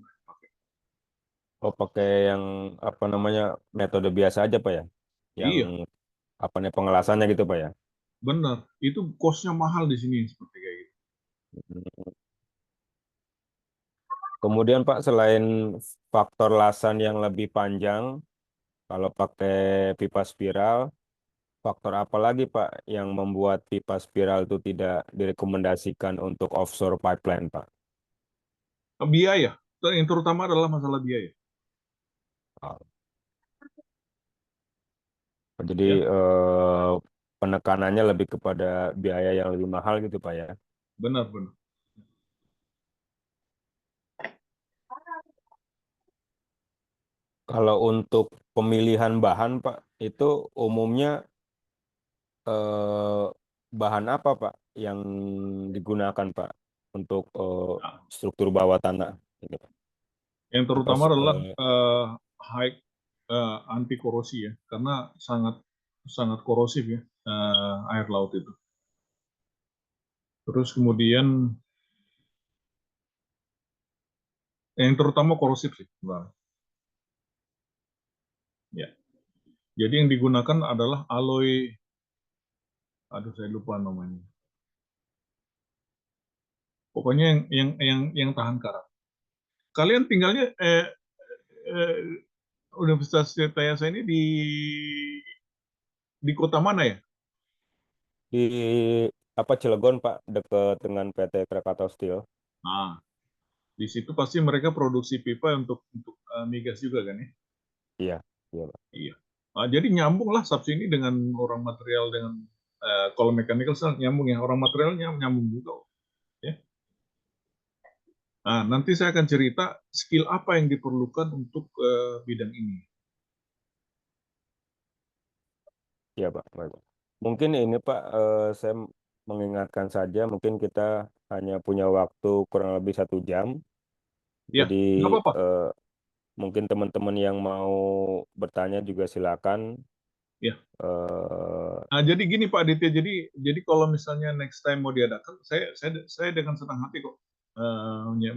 pakai yang apa namanya metode biasa aja Pak ya, yang Iya, apa nih pengelasannya gitu Pak ya. benar. Itu cost-nya mahal di sini seperti kayak gitu. Kemudian Pak, selain faktor lasan yang lebih panjang, kalau pakai pipa spiral, faktor apa lagi Pak yang membuat pipa spiral itu tidak direkomendasikan untuk offshore pipeline Pak? Biaya, yang terutama adalah masalah biaya. Ah, jadi Ya, penekanannya lebih kepada biaya yang lebih mahal gitu Pak ya. benar-benar. Kalau untuk pemilihan bahan Pak, itu umumnya eh, bahan apa Pak yang digunakan Pak untuk Nah, struktur bawah tanah ini Pak? yang Atau terutama adalah high anti korosi ya, karena sangat sangat korosif ya air laut itu. Terus kemudian yang terutama korosif sih, Bang. Ya. Jadi yang digunakan adalah alloy, aduh saya lupa namanya. Pokoknya yang tahan karat. Kalian tinggalnya eh, Universitas Tirtayasa ini di kota mana ya? di apa Cilegon Pak, dekat dengan PT Krakatau Steel. Nah, di situ pasti mereka produksi pipa untuk migas juga kan ya? Iya, iya Pak. Iya. Nah, jadi nyambung lah subsidi ini dengan orang material dengan kalau mechanical nyambung ya, orang materialnya nyambung juga. Ya. Nah, nanti saya akan cerita skill apa yang diperlukan untuk bidang ini. Iya Pak. Baik, Pak. Mungkin ini Pak, saya mengingatkan saja, mungkin kita hanya punya waktu kurang lebih 1 jam. Ya, Jadi nggak apa-apa. eh, mungkin teman-teman yang mau bertanya juga silakan. Ya. eh, Nah, jadi gini Pak Aditya, jadi kalau misalnya next time mau diadakan, saya dengan senang hati kok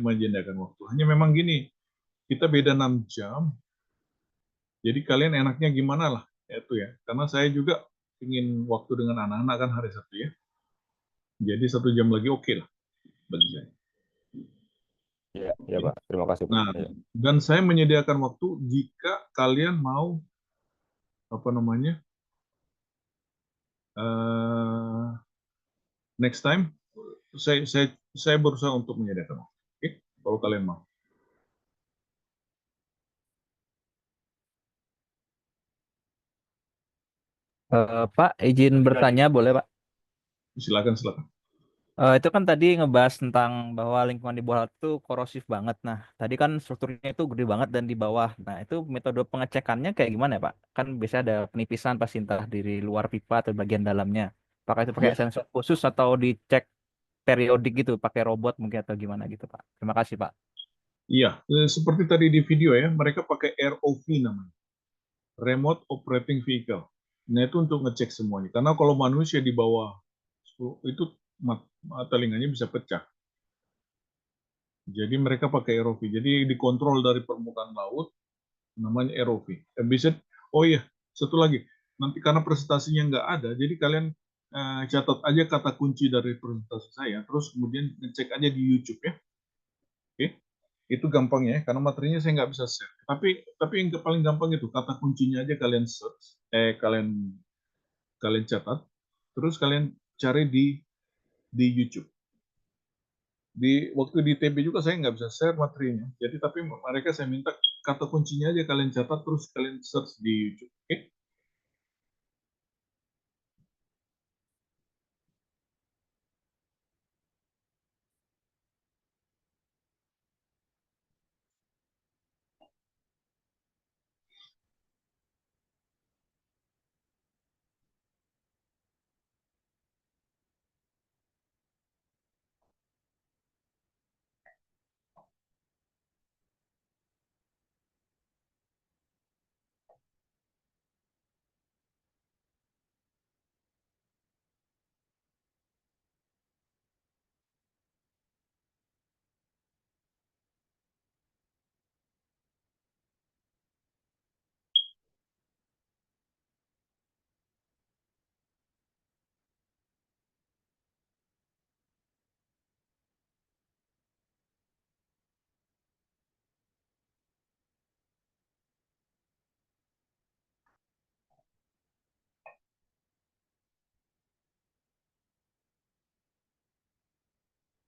menjadikan waktu. Hanya memang gini, kita beda 6 jam, jadi kalian enaknya gimana lah, itu ya. Karena saya juga ingin waktu dengan anak-anak kan hari Sabtu ya. Jadi 1 jam lagi oke lah bagi saya. ya, ya Ya. Pak. Terima kasih Pak. Nah, Iya. dan saya menyediakan waktu jika kalian mau apa namanya uh, next time saya berusaha untuk menyediakan waktu. Oke, kalau kalian mau. Pak, izin bertanya boleh Pak? Silakan, silakan. Itu kan tadi ngebahas tentang bahwa lingkungan di bawah laut itu korosif banget. Nah, tadi kan strukturnya itu gede banget dan di bawah. Nah, itu metode pengecekannya kayak gimana ya Pak? Kan biasanya ada penipisan pasti entah di luar pipa atau bagian dalamnya. Apakah itu pakai Ya, sensor khusus atau dicek periodik gitu, pakai robot mungkin atau gimana gitu Pak? Terima kasih Pak. iya. Seperti tadi di video ya, mereka pakai ROV namanya, Remote Operating Vehicle. Nah, itu untuk ngecek semuanya. Karena kalau manusia di bawah 10, itu telinganya bisa pecah. Jadi mereka pakai ROV. Jadi dikontrol dari permukaan laut, namanya ROV. Bisa, oh iya, satu lagi. Nanti karena presentasinya nggak ada, jadi kalian catat aja kata kunci dari presentasi saya, terus kemudian ngecek aja di YouTube ya. Oke, itu gampangnya ya, karena materinya saya nggak bisa share. Tapi yang paling gampang itu kata kuncinya aja kalian search, kalian catat, terus kalian cari di YouTube. Waktu di TB juga saya nggak bisa share materinya, jadi tapi mereka saya minta kata kuncinya aja kalian catat, terus kalian search di YouTube. Oke?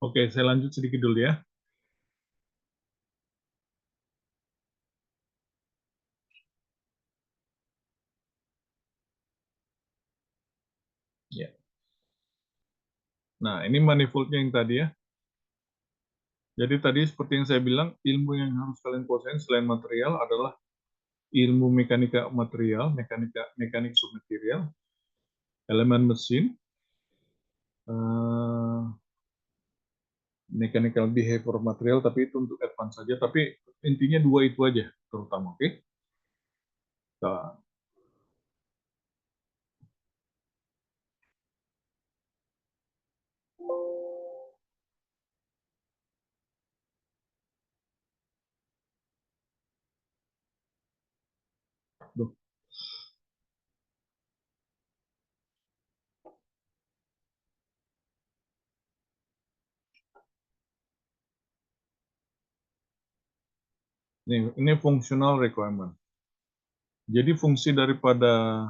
Oke, saya lanjut sedikit dulu ya. Ya. Nah, ini manifoldnya yang tadi ya. Jadi tadi seperti yang saya bilang, ilmu yang harus kalian kuasain selain material adalah ilmu mekanika material, mekanik submaterial, elemen mesin, eh, mechanical behavior material, tapi itu untuk advance saja. Tapi intinya dua itu aja terutama, oke? Nah, tuh. Ini functional requirement. Jadi fungsi daripada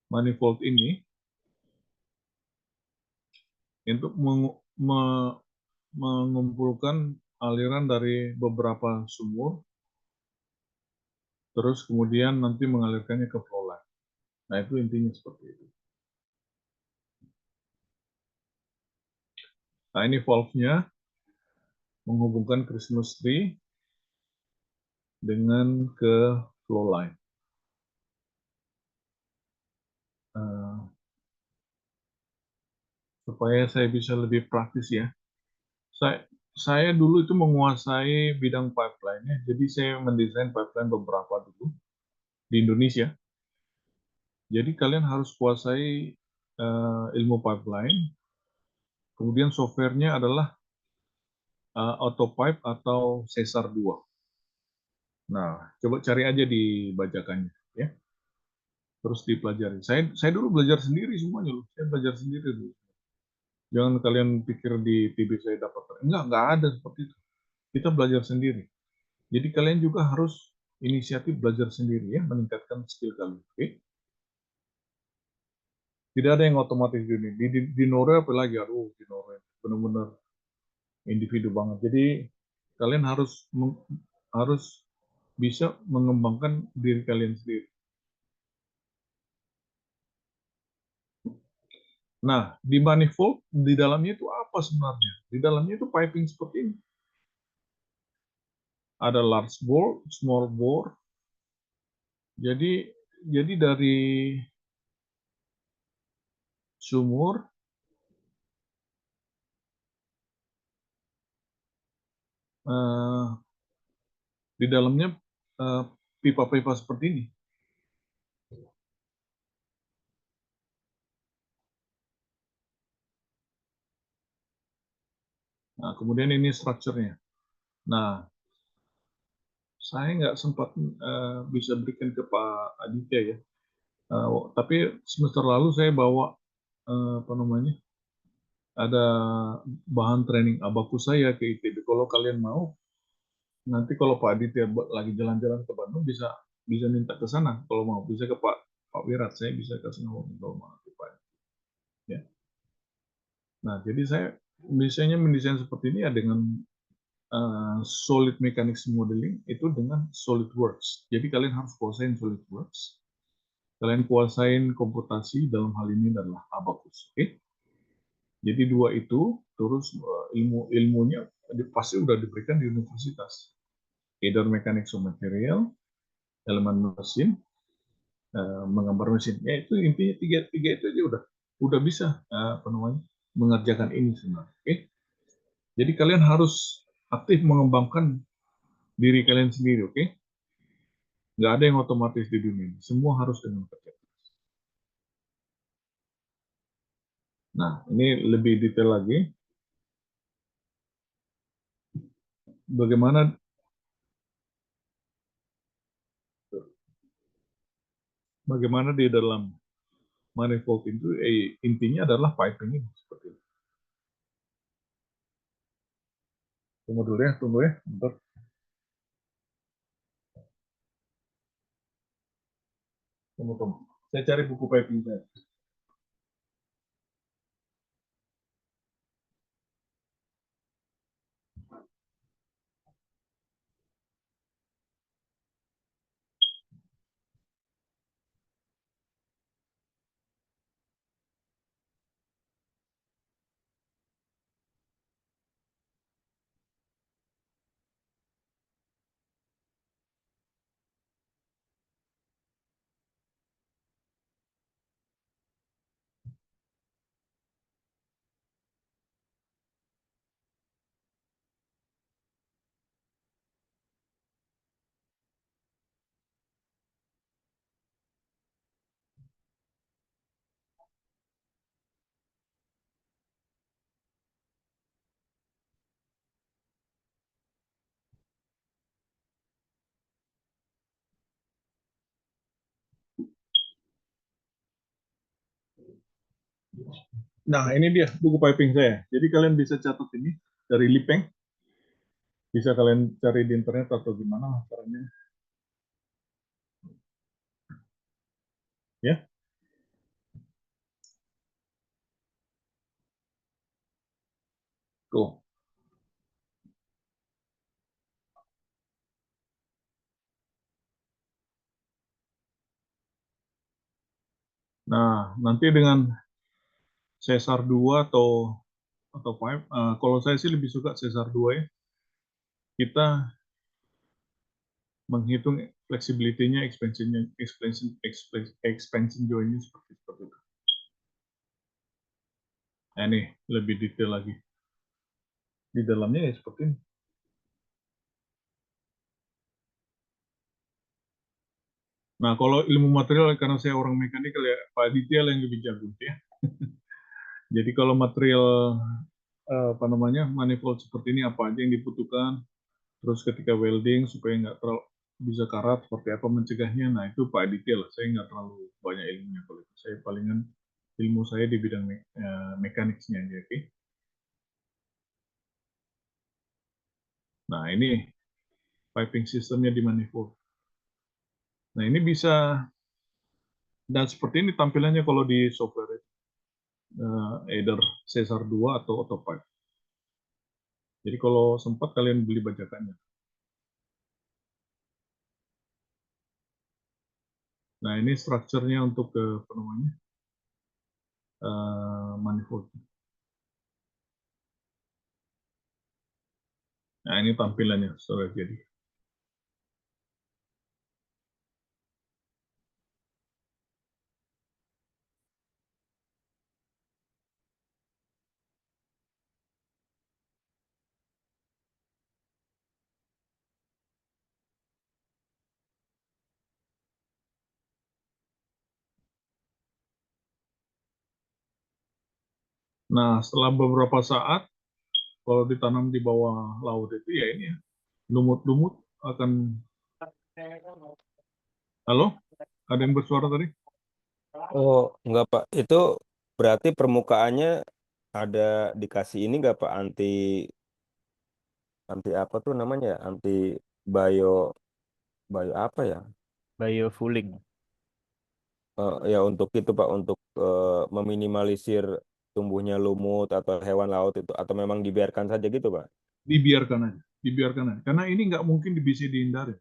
manifold ini untuk mengumpulkan aliran dari beberapa sumur, terus kemudian nanti mengalirkannya ke flow line. Nah, itu intinya seperti itu. Nah, ini valve-nya menghubungkan Christmas tree dengan ke flow line. Supaya saya bisa lebih praktis ya. Saya dulu itu menguasai bidang pipeline-nya, jadi saya mendesain pipeline beberapa dulu di Indonesia. Jadi kalian harus kuasai ilmu pipeline, kemudian software-nya adalah Autopipe atau Cesar 2. Nah, coba cari aja di bajakannya, ya. Terus dipelajari. Saya dulu belajar sendiri semuanya loh. Saya belajar sendiri dulu. Jangan kalian pikir di TV saya dapat. Enggak ada seperti itu. Kita belajar sendiri. Jadi kalian juga harus inisiatif belajar sendiri ya, meningkatkan skill kalian. Oke? Tidak ada yang otomatis di ini. Di Norway apalagi, aduh, di Norway benar-benar individu banget. Jadi kalian harus bisa mengembangkan diri kalian sendiri. Nah, di manifold di dalamnya itu apa sebenarnya? Di dalamnya itu piping seperti ini. Ada large bore, small bore. Jadi dari sumur di dalamnya pipa-pipa seperti ini. Nah, kemudian ini strukturnya. Nah, saya nggak sempat bisa berikan ke Pak Aditya ya. Tapi semester lalu saya bawa apa namanya ada bahan training abakus saya ke ITB. Kalau kalian mau, nanti kalau Pak Aditya lagi jalan-jalan ke Bandung bisa bisa minta ke sana. Kalau mau bisa ke Pak Wirat, saya bisa kasih nomor kalau mau ke Pak. Ya. Nah, jadi saya biasanya mendesain seperti ini ya dengan solid mechanics modeling itu dengan SolidWorks. Jadi kalian harus kuasain SolidWorks. Kalian kuasain komputasi dalam hal ini adalah Abacus. Oke? Jadi dua itu terus ilmunya pasti udah diberikan di universitas. Either mechanics of material, elemen mesin, menggambar mesin. Ya itu intinya tiga itu aja udah bisa apa namanya mengerjakan ini sebenarnya. Oke? Jadi kalian harus aktif mengembangkan diri kalian sendiri, oke? Nggak ada yang otomatis di dunia ini. Semua harus dengan kerja. Nah, ini lebih detail lagi. Bagaimana di dalam manifold itu intinya adalah piping ini seperti itu. Tunggu dulu ya, bentar. Tunggu. Saya cari buku piping saya. Nah, ini dia buku piping saya. Jadi kalian bisa catat ini dari Lipeng. Bisa kalian cari di internet atau gimana caranya. Ya. Tuh. Nah, nanti dengan Caesar 2 atau pipe, kalau saya sih lebih suka Caesar 2 ya. Kita menghitung flexibility-nya, expansion join-nya seperti itu. Nah, ini lebih detail lagi. Di dalamnya ya seperti ini. Nah, kalau ilmu material, karena saya orang mekanikal ya, Pak Aditya yang lebih jago ya. Jadi kalau material apa namanya manifold seperti ini apa aja yang dibutuhkan, terus ketika welding supaya nggak terlalu bisa karat seperti apa mencegahnya, nah itu Pak Aditya lah. Saya nggak terlalu banyak ilmunya kalau itu. Saya palingan ilmu saya di bidang mekaniknya aja, oke? Nah ini piping sistemnya di manifold. Nah ini bisa dan seperti ini tampilannya kalau di software either Caesar 2 atau Autopipe. Jadi kalau sempat kalian beli bajakannya. Nah ini strukturnya untuk apa namanya manifold. Nah ini tampilannya sudah jadi. Nah setelah beberapa saat kalau ditanam di bawah laut itu ya ini ya, lumut-lumut akan. Halo, ada yang bersuara tadi? Oh, enggak Pak. Itu berarti permukaannya ada dikasih ini nggak Pak, anti anti apa tuh namanya ya? Anti bio bio apa ya? Biofouling. Ya untuk itu Pak, untuk meminimalisir tumbuhnya lumut atau hewan laut itu, atau memang dibiarkan saja gitu Pak? Dibiarkan aja, dibiarkan aja. Karena ini nggak mungkin bisa dihindari.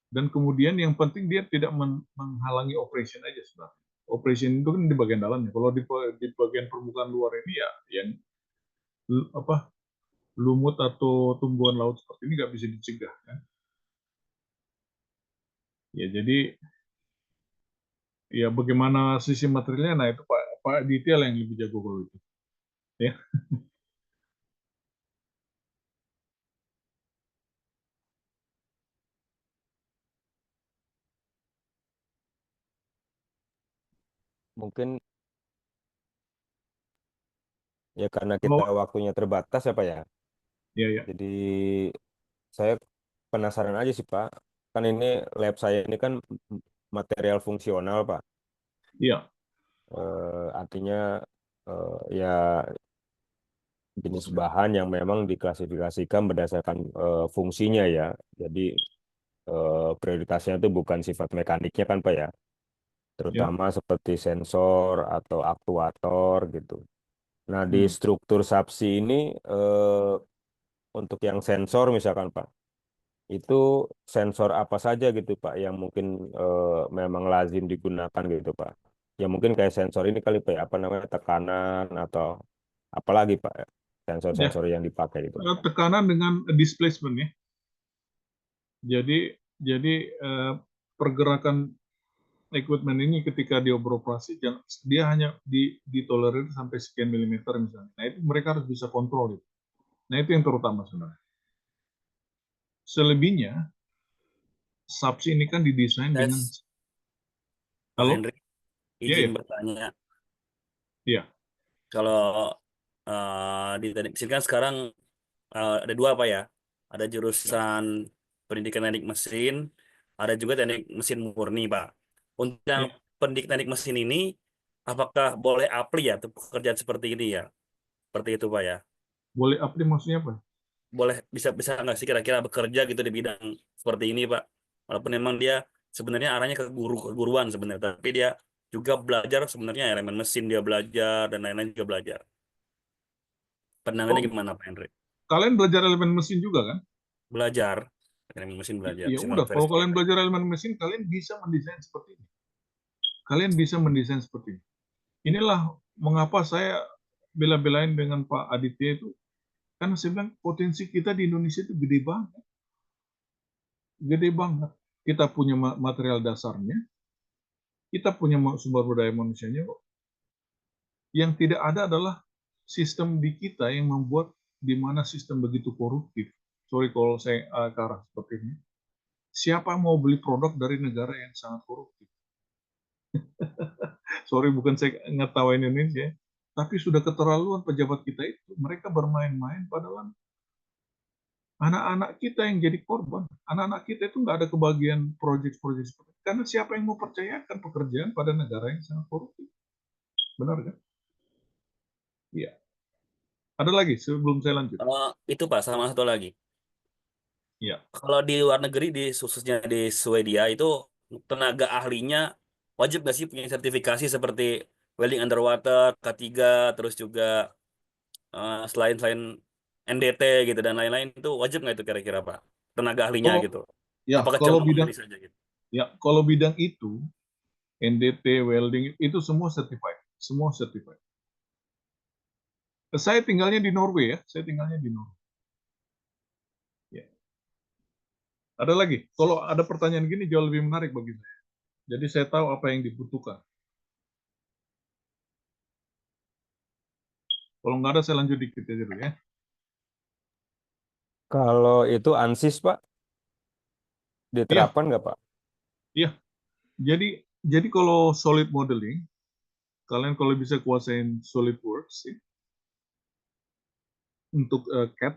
Dan kemudian yang penting dia tidak menghalangi operation aja sebenarnya. Operation itu kan di bagian dalamnya. Kalau di bagian permukaan luar ini ya yang apa lumut atau tumbuhan laut seperti ini nggak bisa dicegah kan. Ya jadi ya bagaimana sisi materialnya, nah itu Pak Detail yang lebih jago kalau itu. Ya. Mungkin ya karena kita Kalau waktunya terbatas ya Pak ya. ya ya Jadi saya penasaran aja sih Pak. Kan ini lab saya ini kan material fungsional Pak. ya Artinya ya jenis bahan yang memang diklasifikasikan berdasarkan fungsinya ya. Jadi prioritasnya itu bukan sifat mekaniknya kan Pak ya. ya. Terutama seperti sensor atau aktuator gitu. Nah, di Hmm. struktur subsea ini untuk yang sensor misalkan Pak, itu sensor apa saja gitu Pak yang mungkin memang lazim digunakan gitu Pak. Ya mungkin kayak sensor ini kali Pak ya, apa namanya, tekanan atau apalagi Pak Ya, sensor-sensor yang dipakai itu. tekanan dengan displacement ya. Jadi pergerakan equipment ini ketika dia beroperasi dia hanya ditolerir sampai sekian milimeter misalnya. Nah itu mereka harus bisa kontrol itu. Nah itu yang terutama sebenarnya. Selebihnya subsea ini kan didesain dengan Pak halo Henry, ya izin ya bertanya. ya Kalau di teknik mesin kan sekarang ada dua Pak ya. Ada ya jurusan pendidikan teknik mesin, ada juga teknik mesin murni Pak. Untuk yang ya. pendidikan teknik mesin ini, apakah boleh apply ya untuk pekerjaan seperti ini ya? Seperti itu Pak ya. Boleh apply maksudnya apa? Boleh bisa bisa nggak sih kira-kira bekerja gitu di bidang seperti ini Pak? Walaupun memang dia sebenarnya arahnya ke keguruan sebenarnya, tapi dia juga belajar sebenarnya elemen mesin dia belajar dan lain-lain juga belajar. Pandangannya Oh, gimana Pak Henry? kalian belajar elemen mesin juga kan? Belajar elemen mesin belajar Ya sinkron udah, kalau versi. kalian belajar elemen mesin, kalian bisa mendesain seperti ini. Kalian bisa mendesain seperti ini. Inilah mengapa saya bela-belain dengan Pak Aditya itu, karena saya bilang potensi kita di Indonesia itu gede banget. Gede banget. Kita punya material dasarnya, kita punya sumber daya manusianya kok. Yang tidak ada adalah sistem di kita yang membuat di mana sistem begitu koruptif. Sorry kalau saya ke arah seperti ini. Siapa yang mau beli produk dari negara yang sangat koruptif? Sorry, bukan saya ngetawain Indonesia, tapi sudah keterlaluan pejabat kita itu. Mereka bermain-main padahal anak-anak kita yang jadi korban. Anak-anak kita itu nggak ada kebagian proyek-proyek seperti itu. Karena siapa yang mau percayakan pekerjaan pada negara yang sangat koruptif? Benar kan? Iya. Ada lagi sebelum saya lanjut? Itu Pak, sama satu lagi. Iya. Kalau di luar negeri, khususnya di Swedia itu tenaga ahlinya wajib nggak sih punya sertifikasi seperti welding underwater, K3, terus juga selain selain NDT gitu dan lain-lain itu wajib nggak itu kira-kira Pak? Tenaga ahlinya Kalau gitu. ya Apakah kalau contoh bidang mandiri saja gitu? ya kalau bidang itu NDT, welding itu semua certified, semua certified. Saya tinggalnya di Norway ya, saya tinggalnya di Norway. Ya. Ada lagi, kalau ada pertanyaan gini jauh lebih menarik bagi saya. Jadi saya tahu apa yang dibutuhkan. Kalau nggak ada saya lanjut dikit aja dulu ya. Kalau itu ANSYS Pak, Iya, diterapkan nggak Pak? iya. Jadi kalau solid modeling, kalian kalau bisa kuasain SolidWorks ya, untuk CAD.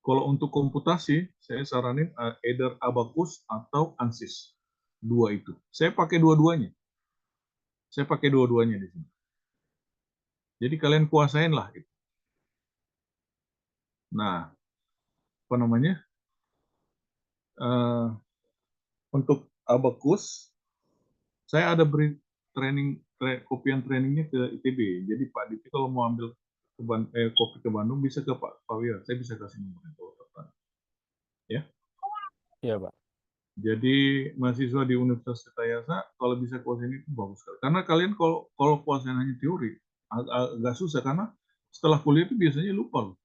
Kalau untuk komputasi, saya saranin either Abacus atau ANSYS. Dua itu. Saya pakai dua-duanya. Saya pakai dua-duanya di sini. Jadi kalian kuasain lah. Gitu. Nah, apa namanya? Untuk abacus, saya ada beri kopian trainingnya ke ITB. Jadi Pak Diti kalau mau ambil kopi ke Bandung bisa ke Pak Pawira. Saya bisa kasih nomornya kalau tertarik. Ya. Iya, Pak. Jadi mahasiswa di Universitas Tayasa kalau bisa kuasain itu bagus sekali. Karena kalian kalau kuasain hanya teori agak susah karena setelah kuliah itu biasanya lupa loh.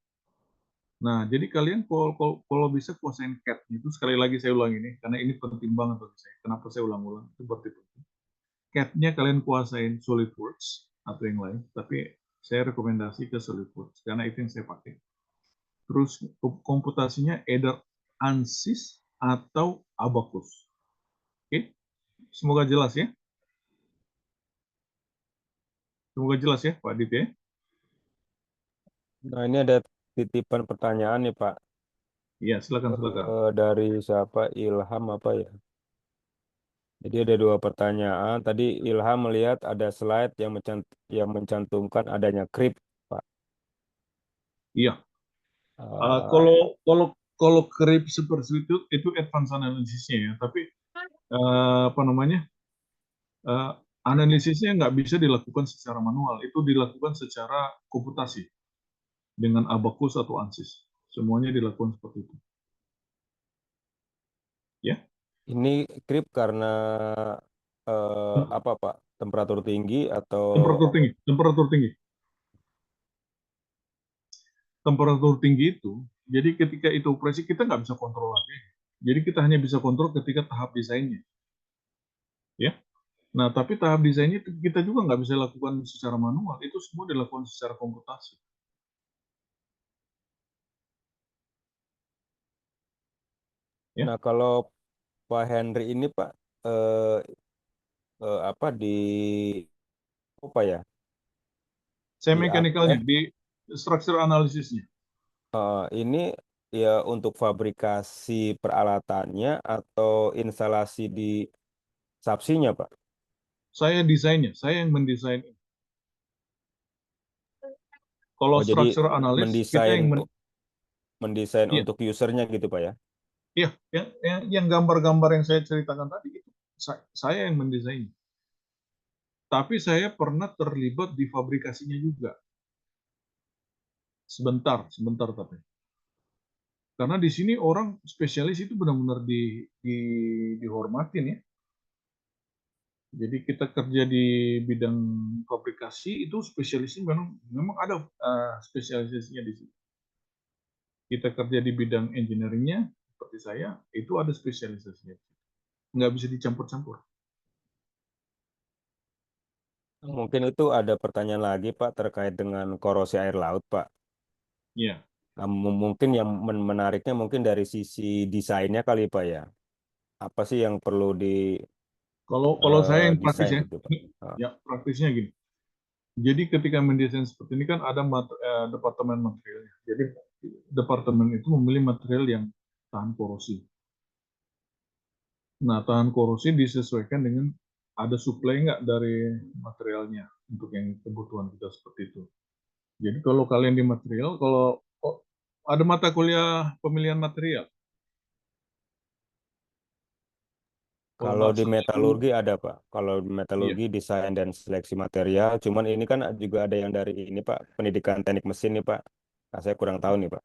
Nah, jadi kalian kalau bisa kuasain CAD itu sekali lagi saya ulang ini karena ini penting banget bagi saya. Kenapa saya ulang-ulang? Itu berarti penting. CAD-nya kalian kuasain SolidWorks atau yang lain, tapi saya rekomendasi ke SolidWorks karena itu yang saya pakai. Terus komputasinya either ANSYS atau Abacus. Oke, semoga jelas ya. Semoga jelas ya, Pak Adit ya. Nah, ini ada titipan pertanyaan nih, Pak. Iya, silakan. Dari siapa? Ilham apa ya? Jadi ada 2 pertanyaan. Tadi Ilham melihat ada slide yang mencantumkan adanya krip, Pak. Iya. Eh, Kalau krip seperti itu advance analisisnya ya. Tapi apa namanya? Analisisnya nggak bisa dilakukan secara manual. Itu dilakukan secara komputasi dengan Abacus atau ANSYS. Semuanya dilakukan seperti itu. Ya. Ini krip karena apa, Pak? Temperatur tinggi atau Temperatur tinggi. Temperatur tinggi itu, jadi ketika itu operasi kita nggak bisa kontrol lagi. Jadi kita hanya bisa kontrol ketika tahap desainnya. Ya. Nah, tapi tahap desainnya kita juga nggak bisa lakukan secara manual. Itu semua dilakukan secara komputasi. Ya. Nah, kalau Pak Henry ini, Pak, eh, apa apa ya? Saya Di mekanikalnya, di structure analisisnya. ini ya untuk fabrikasi peralatannya atau instalasi di subsinya, Pak. Saya desainnya, saya yang mendesain. Kalau Oh, jadi structure analis, kita yang mendesain iya, untuk usernya gitu, Pak ya? iya, yang gambar-gambar yang saya ceritakan tadi itu saya yang mendesain. Tapi saya pernah terlibat di fabrikasinya juga. Sebentar tapi. Karena di sini orang spesialis itu benar-benar dihormatin ya. Jadi kita kerja di bidang fabrikasi itu spesialisnya memang ada spesialisasinya di sini. Kita kerja di bidang engineeringnya seperti saya itu ada spesialisasinya. Nggak bisa dicampur-campur. Mungkin itu ada pertanyaan lagi, Pak, terkait dengan korosi air laut, Pak. Iya. Nah, mungkin yang menariknya mungkin dari sisi desainnya kali, Pak ya. Apa sih yang perlu di Kalau saya yang praktis desain ya, gitu, Pak? ya praktisnya gini. Jadi ketika mendesain seperti ini kan ada departemen materialnya. Jadi departemen itu memilih material yang tahan korosi. Nah, tahan korosi disesuaikan dengan ada supply nggak dari materialnya untuk yang kebutuhan kita seperti itu. Jadi kalau kalian di material, kalau ada mata kuliah pemilihan material. Kalau Kalau nggak di salah itu, metalurgi ada, Pak. Kalau di iya. metalurgi desain dan seleksi material, cuman ini kan juga ada yang dari ini, Pak, pendidikan teknik mesin nih, Pak. Nah, saya kurang tahu nih, Pak.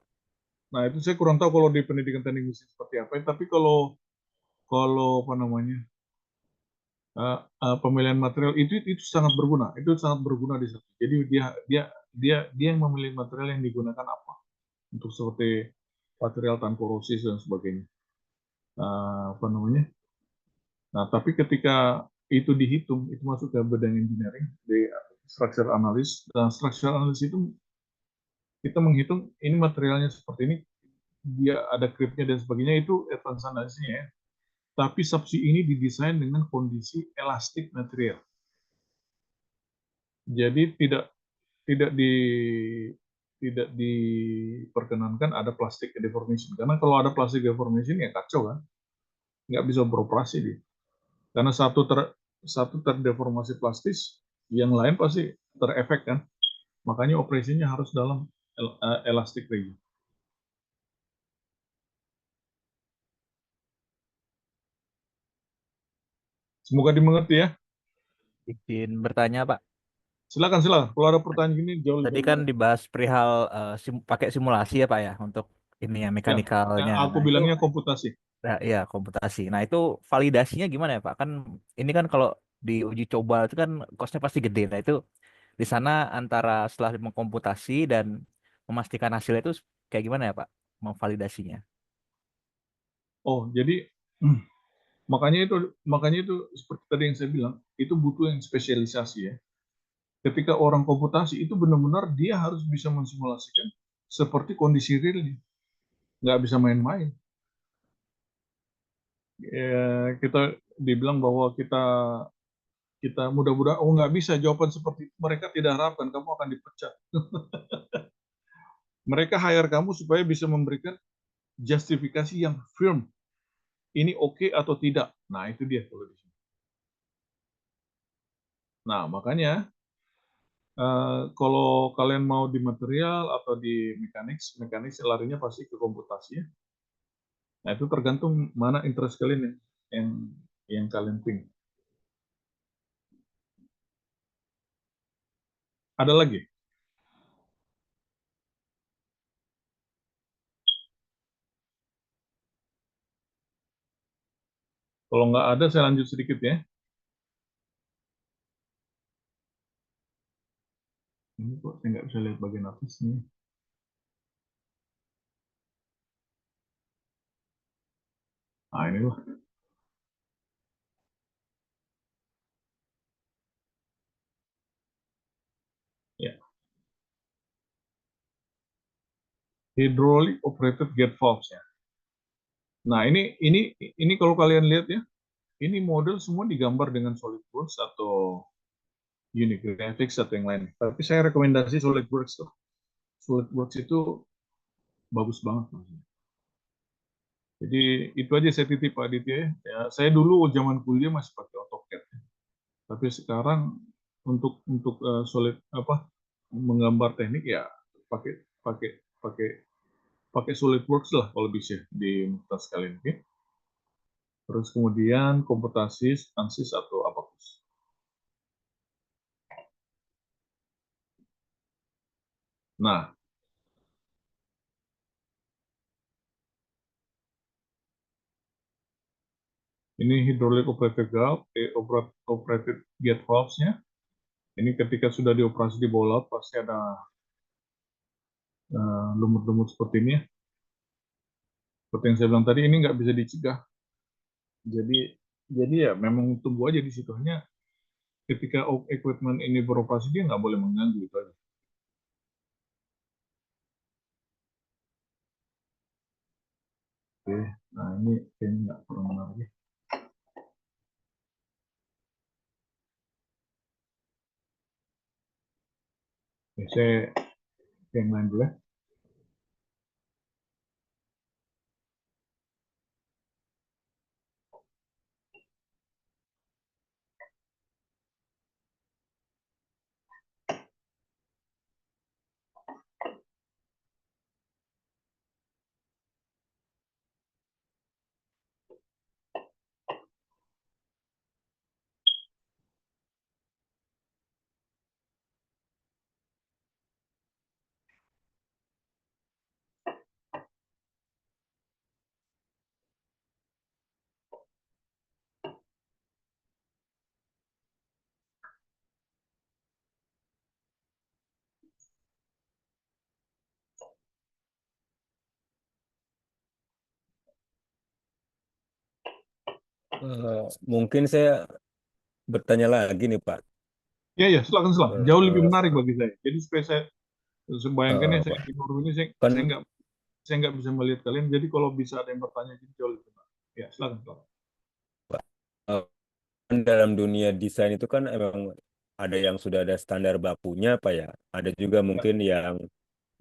Nah itu saya kurang tahu kalau di pendidikan teknik mesin seperti apa. Tapi kalau apa namanya pemilihan material itu sangat berguna. Itu sangat berguna di situ. Jadi dia yang memilih material yang digunakan apa untuk seperti material tahan korosi dan sebagainya. Apa namanya? Nah, tapi ketika itu dihitung, itu masuk ke bidang engineering, di structure analysis. Dan structure analysis itu kita menghitung ini materialnya seperti ini, dia ada kripnya dan sebagainya, itu advance analysisnya ya. Tapi subsi ini didesain dengan kondisi elastik material. Jadi tidak diperkenankan ada plastik deformation. Karena kalau ada plastik deformation ya kacau kan, nggak bisa beroperasi dia. Karena satu terdeformasi plastis, yang lain pasti terefek kan. Makanya operasinya harus dalam elastic region. Semoga dimengerti ya. Izin bertanya, Pak. Silakan. Kalau ada pertanyaan gini jauh Tadi lebih kan menarik. dibahas perihal pakai simulasi ya, Pak ya, untuk ini ya Ya, mekanikalnya. aku Nah, itu bilangnya komputasi. ya komputasi. Nah, itu validasinya gimana ya, Pak? Kan ini kan kalau di uji coba itu kan costnya pasti gede. Nah, itu di sana antara setelah mengkomputasi dan memastikan hasilnya itu kayak gimana ya, Pak? Memvalidasinya. Oh, jadi makanya itu seperti tadi yang saya bilang, itu butuh yang spesialisasi ya. Ketika orang komputasi itu benar-benar dia harus bisa mensimulasikan seperti kondisi realnya, nggak bisa main-main. Ya, kita dibilang bahwa kita mudah-mudahan nggak bisa jawaban seperti itu. Mereka tidak harapkan kamu akan dipecat. Mereka hire kamu supaya bisa memberikan justifikasi yang firm. Ini oke atau tidak. Nah, itu dia kalau di sini. Nah, makanya kalau kalian mau di material atau di mekanik larinya pasti ke komputasi ya. Nah, itu tergantung mana interest kalian yang yang kalian ping. Ada lagi? Kalau nggak ada, saya lanjut sedikit ya. Ini kok saya nggak bisa lihat bagian atasnya. Nah, inilah. Ya. Hydraulic operated gate valves ya. Nah, ini kalau kalian lihat ya, ini model semua digambar dengan SolidWorks atau Unity Graphics atau yang lain. Tapi saya rekomendasi SolidWorks tuh. SolidWorks itu bagus banget. Jadi itu aja saya titip Pak Aditya ya. Saya dulu zaman kuliah masih pakai AutoCAD. Tapi sekarang untuk solid menggambar teknik ya pakai pakai pakai pakai SolidWorks lah kalau bisa di universitas kalian. Okay? Terus kemudian komputasi, ANSYS atau Abaqus. Nah, ini hydraulic operated gate valves-nya. Ini ketika sudah dioperasi di bawah laut pasti ada lumut-lumut seperti ini ya. Seperti yang saya bilang tadi, ini nggak bisa dicegah. Jadi ya memang tunggu aja di situ. Hanya ketika equipment ini beroperasi dia nggak boleh mengganggu itu aja. Oke, nah ini kayaknya nggak perlu menarik ya. Oke, saya yang lain dulu ya. Mungkin saya bertanya lagi nih Pak. Ya, silakan. Jauh lebih Eh, menarik bagi saya. Jadi supaya saya bayangkan ya saya Pak, di Norway ini kan saya nggak bisa melihat kalian. Jadi kalau bisa ada yang bertanya jadi jauh lebih menarik. Ya, silakan. eh, kan dalam dunia desain itu kan emang ada yang sudah ada standar bakunya Pak ya. Ada juga Ya. mungkin yang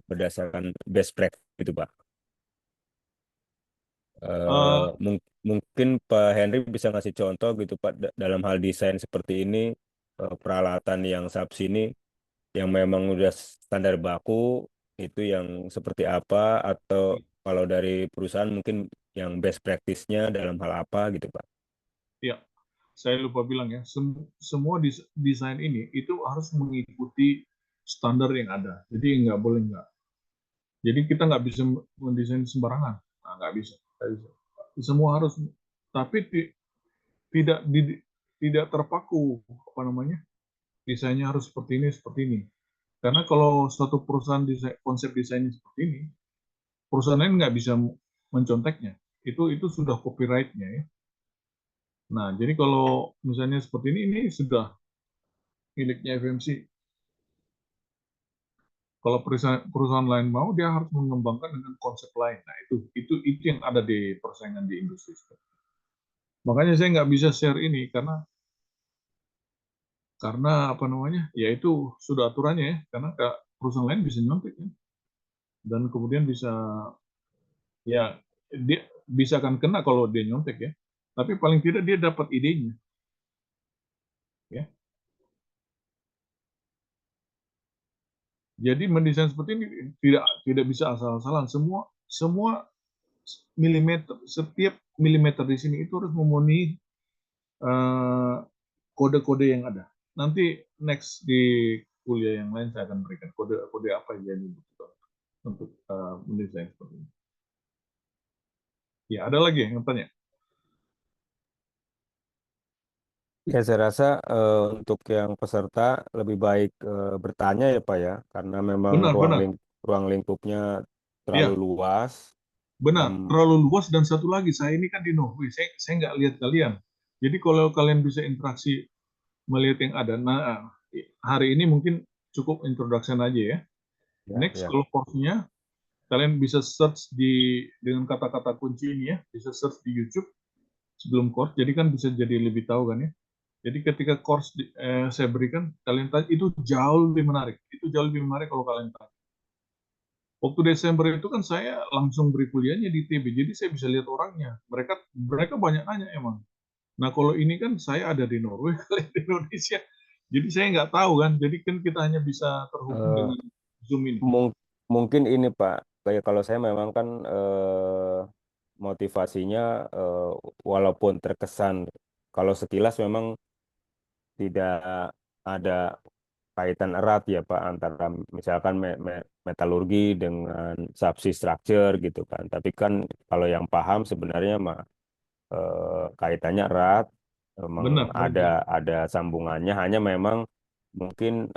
berdasarkan best practice gitu Pak. Eh, Mungkin Pak Henry bisa ngasih contoh gitu Pak dalam hal desain seperti ini peralatan yang subs ini yang memang udah standar baku itu yang seperti apa, atau kalau dari perusahaan mungkin yang best practice-nya dalam hal apa gitu Pak? Ya, saya lupa bilang ya, semua desain ini itu harus mengikuti standar yang ada. Jadi nggak boleh nggak. Jadi kita nggak bisa mendesain sembarangan. Nah, nggak bisa. Nggak bisa. Semua harus, tapi tidak tidak terpaku apa namanya desainnya harus seperti ini. Karena kalau suatu perusahaan desain, konsep desainnya seperti ini, perusahaan lain nggak bisa menconteknya. Itu sudah copyright-nya ya. Nah, jadi kalau misalnya seperti ini sudah miliknya FMC. Kalau perusahaan lain mau, dia harus mengembangkan dengan konsep lain. Nah, itu yang ada di persaingan di industri. Makanya saya nggak bisa share ini karena apa namanya, ya itu sudah aturannya ya. Karena perusahaan lain bisa nyontek ya. Dan kemudian bisa ya dia bisa akan kena kalau dia nyontek ya. Tapi paling tidak dia dapat idenya ya. Jadi mendesain seperti ini tidak bisa asal-asalan. Semua milimeter, setiap milimeter di sini itu harus memenuhi kode-kode yang ada. Nanti next di kuliah yang lain saya akan berikan kode-kode apa yang dibutuhkan untuk mendesain seperti ini. Ya, ada lagi yang tanya? Ya, saya rasa untuk yang peserta lebih baik bertanya ya Pak ya, karena memang Benar. ruang lingkupnya terlalu Ya, luas. benar. Dan Terlalu luas dan satu lagi, saya ini kan di Norway, saya nggak lihat kalian. Jadi kalau kalian bisa interaksi melihat yang ada, nah hari ini mungkin cukup introduction aja ya. Next, ya, kalau course-nya, kalian bisa search dengan kata-kata kunci ini ya, bisa search di YouTube sebelum course, jadi kan bisa jadi lebih tahu kan ya. Jadi ketika course saya berikan, kalian tanya, itu jauh lebih menarik. Itu jauh lebih menarik kalau kalian tanya. Waktu Desember itu kan saya langsung beri kuliahnya di TB, jadi saya bisa lihat orangnya. Mereka banyak nanya emang. Nah kalau ini kan saya ada di Norway, kalian di Indonesia. Jadi saya nggak tahu kan, jadi kan kita hanya bisa terhubung eh, dengan Zoom ini. mungkin ini Pak, kayak kalau saya memang kan motivasinya walaupun terkesan kalau sekilas memang tidak ada kaitan erat ya Pak antara misalkan metalurgi dengan substructure gitu kan. Tapi kan kalau yang paham sebenarnya mah kaitannya erat, memang Benar. ada sambungannya. Hanya memang mungkin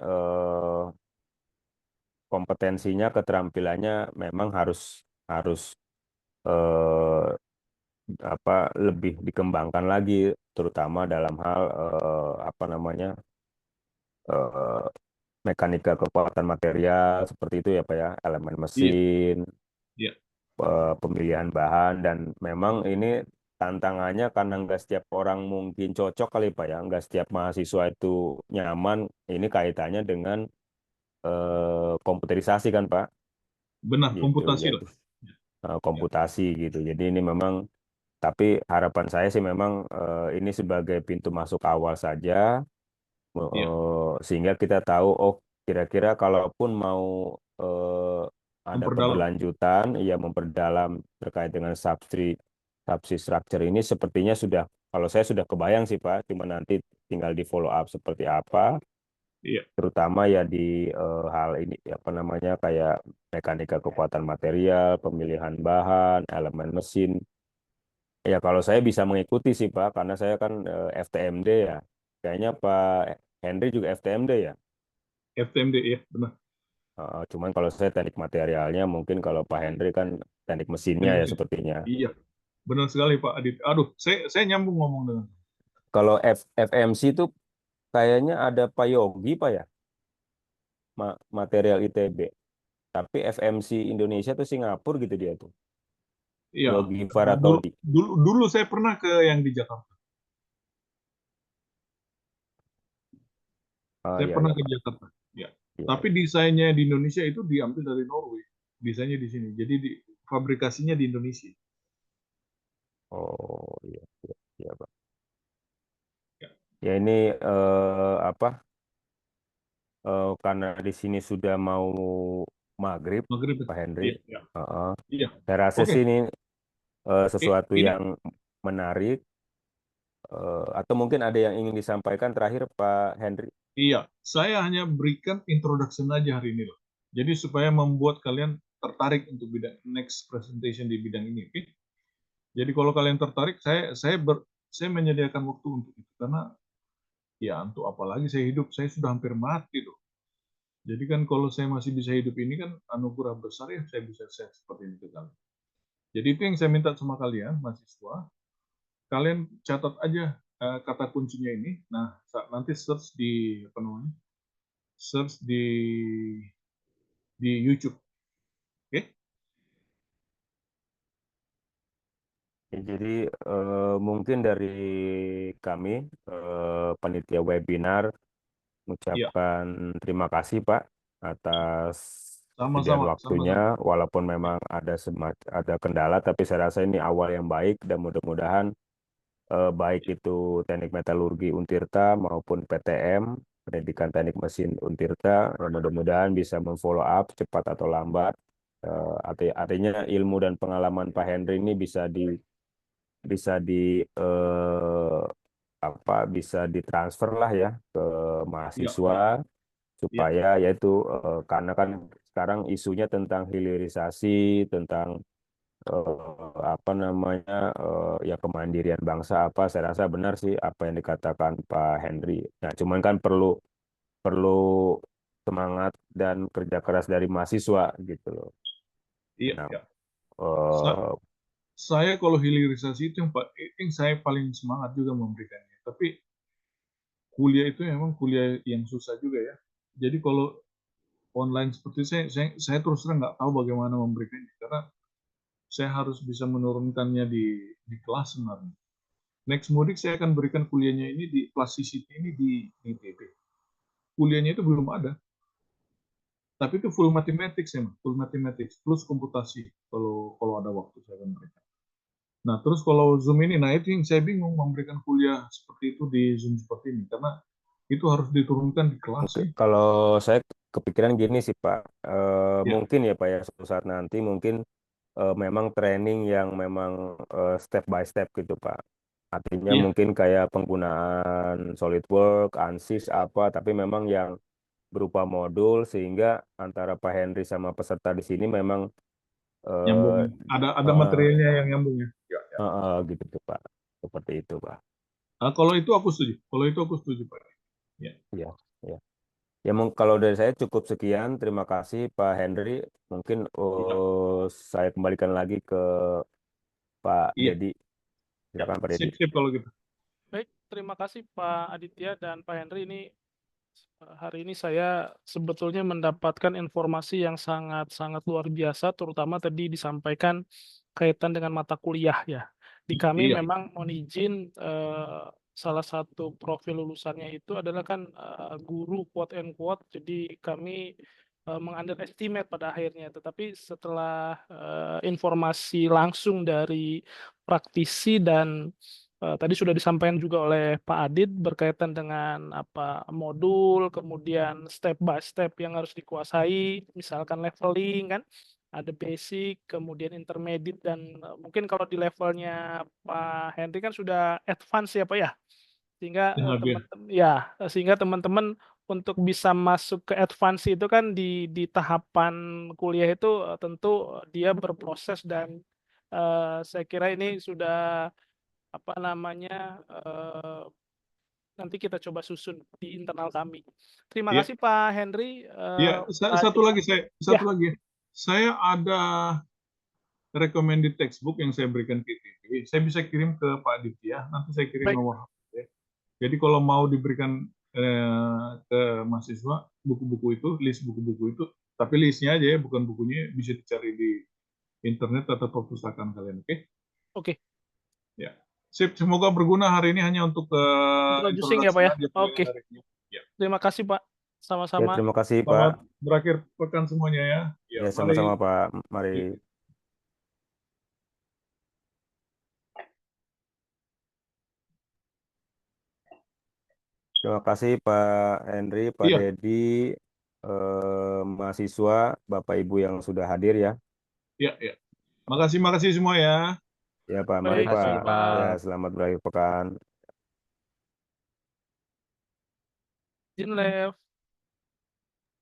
kompetensinya, keterampilannya memang harus harus eh, lebih dikembangkan lagi, terutama dalam hal apa namanya eh, mekanika kekuatan material seperti itu ya Pak ya, elemen Iya, mesin, iya, pemilihan bahan. Dan memang ini tantangannya karena nggak setiap orang mungkin cocok kali Pak ya, nggak setiap mahasiswa itu nyaman. Ini kaitannya dengan komputerisasi kan Pak, benar. gitu. Komputasi Jadi lah. Ya, komputasi gitu. Jadi ini memang, tapi harapan saya sih memang ini sebagai pintu masuk awal saja, ya. sehingga kita tahu, oh kira-kira kalaupun mau ada Memperdalam. keberlanjutan, ya memperdalam terkait dengan substructure ini, sepertinya sudah, kalau saya sudah kebayang sih Pak, cuma nanti tinggal di follow up seperti apa, Iya, terutama ya di hal ini apa namanya kayak mekanika kekuatan material, pemilihan bahan, elemen mesin. Ya kalau saya bisa mengikuti sih Pak, karena saya kan FTMD ya. Kayaknya Pak Henry juga FTMD ya. FTMD ya, benar. Cuman kalau saya teknik materialnya, mungkin kalau Pak Henry kan teknik mesinnya Teknik ya mesin. sepertinya. Iya, benar sekali Pak Adit. Aduh, saya nyambung ngomong dengan. Kalau FMC itu kayaknya ada Pak Yogi Pak ya, material ITB. Tapi FMC Indonesia tuh Singapura gitu dia tuh. Iya, Yogi dulu, Faratodi. dulu saya pernah ke yang di Jakarta. Saya Iya pernah ya ke Pak. Jakarta. Ya. Iya, Tapi iya. desainnya di Indonesia itu diambil dari Norway. Desainnya di sini. Jadi fabrikasinya di Indonesia. Oh iya, iya, iya Pak. Ya. Ya ini apa? karena di sini sudah mau maghrib, Maghrib. Pak Henry. Iya, iya, Heeh. iya. Saya rasa Oke. sih ini sesuatu Ini yang menarik. Atau mungkin ada yang ingin disampaikan terakhir, Pak Henry? iya, saya hanya berikan introduction aja hari ini loh. Jadi supaya membuat kalian tertarik untuk bidang next presentation di bidang ini, oke? Jadi kalau kalian tertarik, saya menyediakan waktu untuk itu karena ya untuk apa lagi saya hidup, saya sudah hampir mati loh. Jadi kan kalau saya masih bisa hidup ini kan anugerah besar ya saya bisa share seperti ini ke kalian. Jadi itu yang saya minta sama kalian mahasiswa, kalian catat aja kata kuncinya ini. Nah, nanti search di apa namanya? Search di YouTube. Oke? Ya, jadi mungkin dari kami panitia webinar Iya, mengucapkan terima kasih Pak atas persediaan sama-sama, waktunya, sama-sama. walaupun memang ada kendala, tapi saya rasa ini awal yang baik dan mudah-mudahan baik itu Teknik Metalurgi Untirta maupun PTM Pendidikan Teknik Mesin Untirta, mudah-mudahan bisa memfollow up cepat atau lambat. Artinya ilmu dan pengalaman Pak Henry ini bisa di bisa ditransfer lah ya ke Iya, iya, mahasiswa iya, supaya yaitu karena kan sekarang isunya tentang hilirisasi, tentang apa namanya ya kemandirian bangsa apa, saya rasa benar sih apa yang dikatakan Pak Henry. Nah, cuman kan perlu perlu semangat dan kerja keras dari mahasiswa gitu loh. iya, Nah, iya. Sa- eh, saya kalau hilirisasi itu yang saya paling semangat juga memberikannya. Tapi kuliah itu memang kuliah yang susah juga ya. Jadi kalau online seperti saya terus terang nggak tahu bagaimana memberikannya karena saya harus bisa menurunkannya di kelas sebenarnya. Next mudik saya akan berikan kuliahnya ini di plasticity ini di ITB. Kuliahnya itu belum ada, tapi itu full mathematics ya, full mathematics plus komputasi kalau kalau ada waktu saya akan berikan. Nah, terus kalau Zoom ini, nah itu yang saya bingung memberikan kuliah seperti itu di Zoom seperti ini karena itu harus diturunkan di kelas oke, ya. kalau saya kepikiran gini sih Pak, Ya, mungkin ya Pak ya suatu saat nanti mungkin memang training yang memang step by step gitu Pak. Artinya iya, mungkin kayak penggunaan SolidWorks, ANSYS apa, tapi memang yang berupa modul sehingga antara Pak Henry sama peserta di sini memang nyambung. eh, Ada eh, materialnya yang nyambung ya. Ya, ya. gitu tuh Pak. Seperti itu Pak. Nah, kalau itu aku setuju. Kalau itu aku setuju, Pak. Ya, Ya, ya. Ya, kalau dari saya cukup sekian. Terima kasih Pak Henry. Mungkin iya, saya kembalikan lagi ke Pak iya. Dedi. Ya. Silakan Pak Dedi. Sip, sip kalau gitu. Baik, terima kasih Pak Aditya dan Pak Henry. Ini hari ini saya sebetulnya mendapatkan informasi yang sangat-sangat luar biasa, terutama tadi disampaikan kaitan dengan mata kuliah ya. Di kami Iya, memang mohon izin salah satu profil lulusannya itu adalah kan guru quote and quote, jadi kami mengunderestimate pada akhirnya. Tetapi setelah informasi langsung dari praktisi dan tadi sudah disampaikan juga oleh Pak Adit berkaitan dengan apa modul, kemudian step by step yang harus dikuasai, misalkan leveling kan, ada basic, kemudian intermediate dan mungkin kalau di levelnya Pak Henry kan sudah advance ya Pak ya, sehingga ya, biar. teman-teman ya sehingga teman-teman untuk bisa masuk ke advance itu kan di tahapan kuliah itu tentu dia berproses dan saya kira ini sudah apa namanya nanti kita coba susun di internal kami. Terima Iya, kasih Pak Henry. iya. Pak Satu Adit. lagi Ya, satu lagi ya. Saya ada recommended textbook yang saya berikan ke ITB. Saya bisa kirim ke Pak Aditya. Nanti saya kirim baik. nomor HP. Jadi kalau mau diberikan ke mahasiswa buku-buku itu, list buku-buku itu, tapi listnya aja ya, bukan bukunya, bisa dicari di internet atau perpustakaan kalian. Oke? Oke, Ya. Sip, semoga berguna hari ini hanya untuk introducing ya Pak introduction ya. aja Oke, hari ini. Ya. terima kasih Pak. Ya, Sama-sama. terima kasih Pak. Selamat berakhir pekan semuanya ya. Ya, Ya, sama-sama mari. Pak. Mari. Terima kasih Pak Henry, Pak Iya, Dedi, mahasiswa, Bapak Ibu yang sudah hadir ya. iya, iya. Makasih semua ya. Ya Pak, mari Baik, Terima kasih Pak. siap, Pak. Ya, Pak. selamat berakhir pekan. Izin live.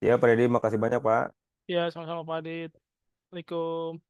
Ya Pak Dedi, makasih banyak Pak. Ya, sama-sama Pak Adit. Assalamualaikum.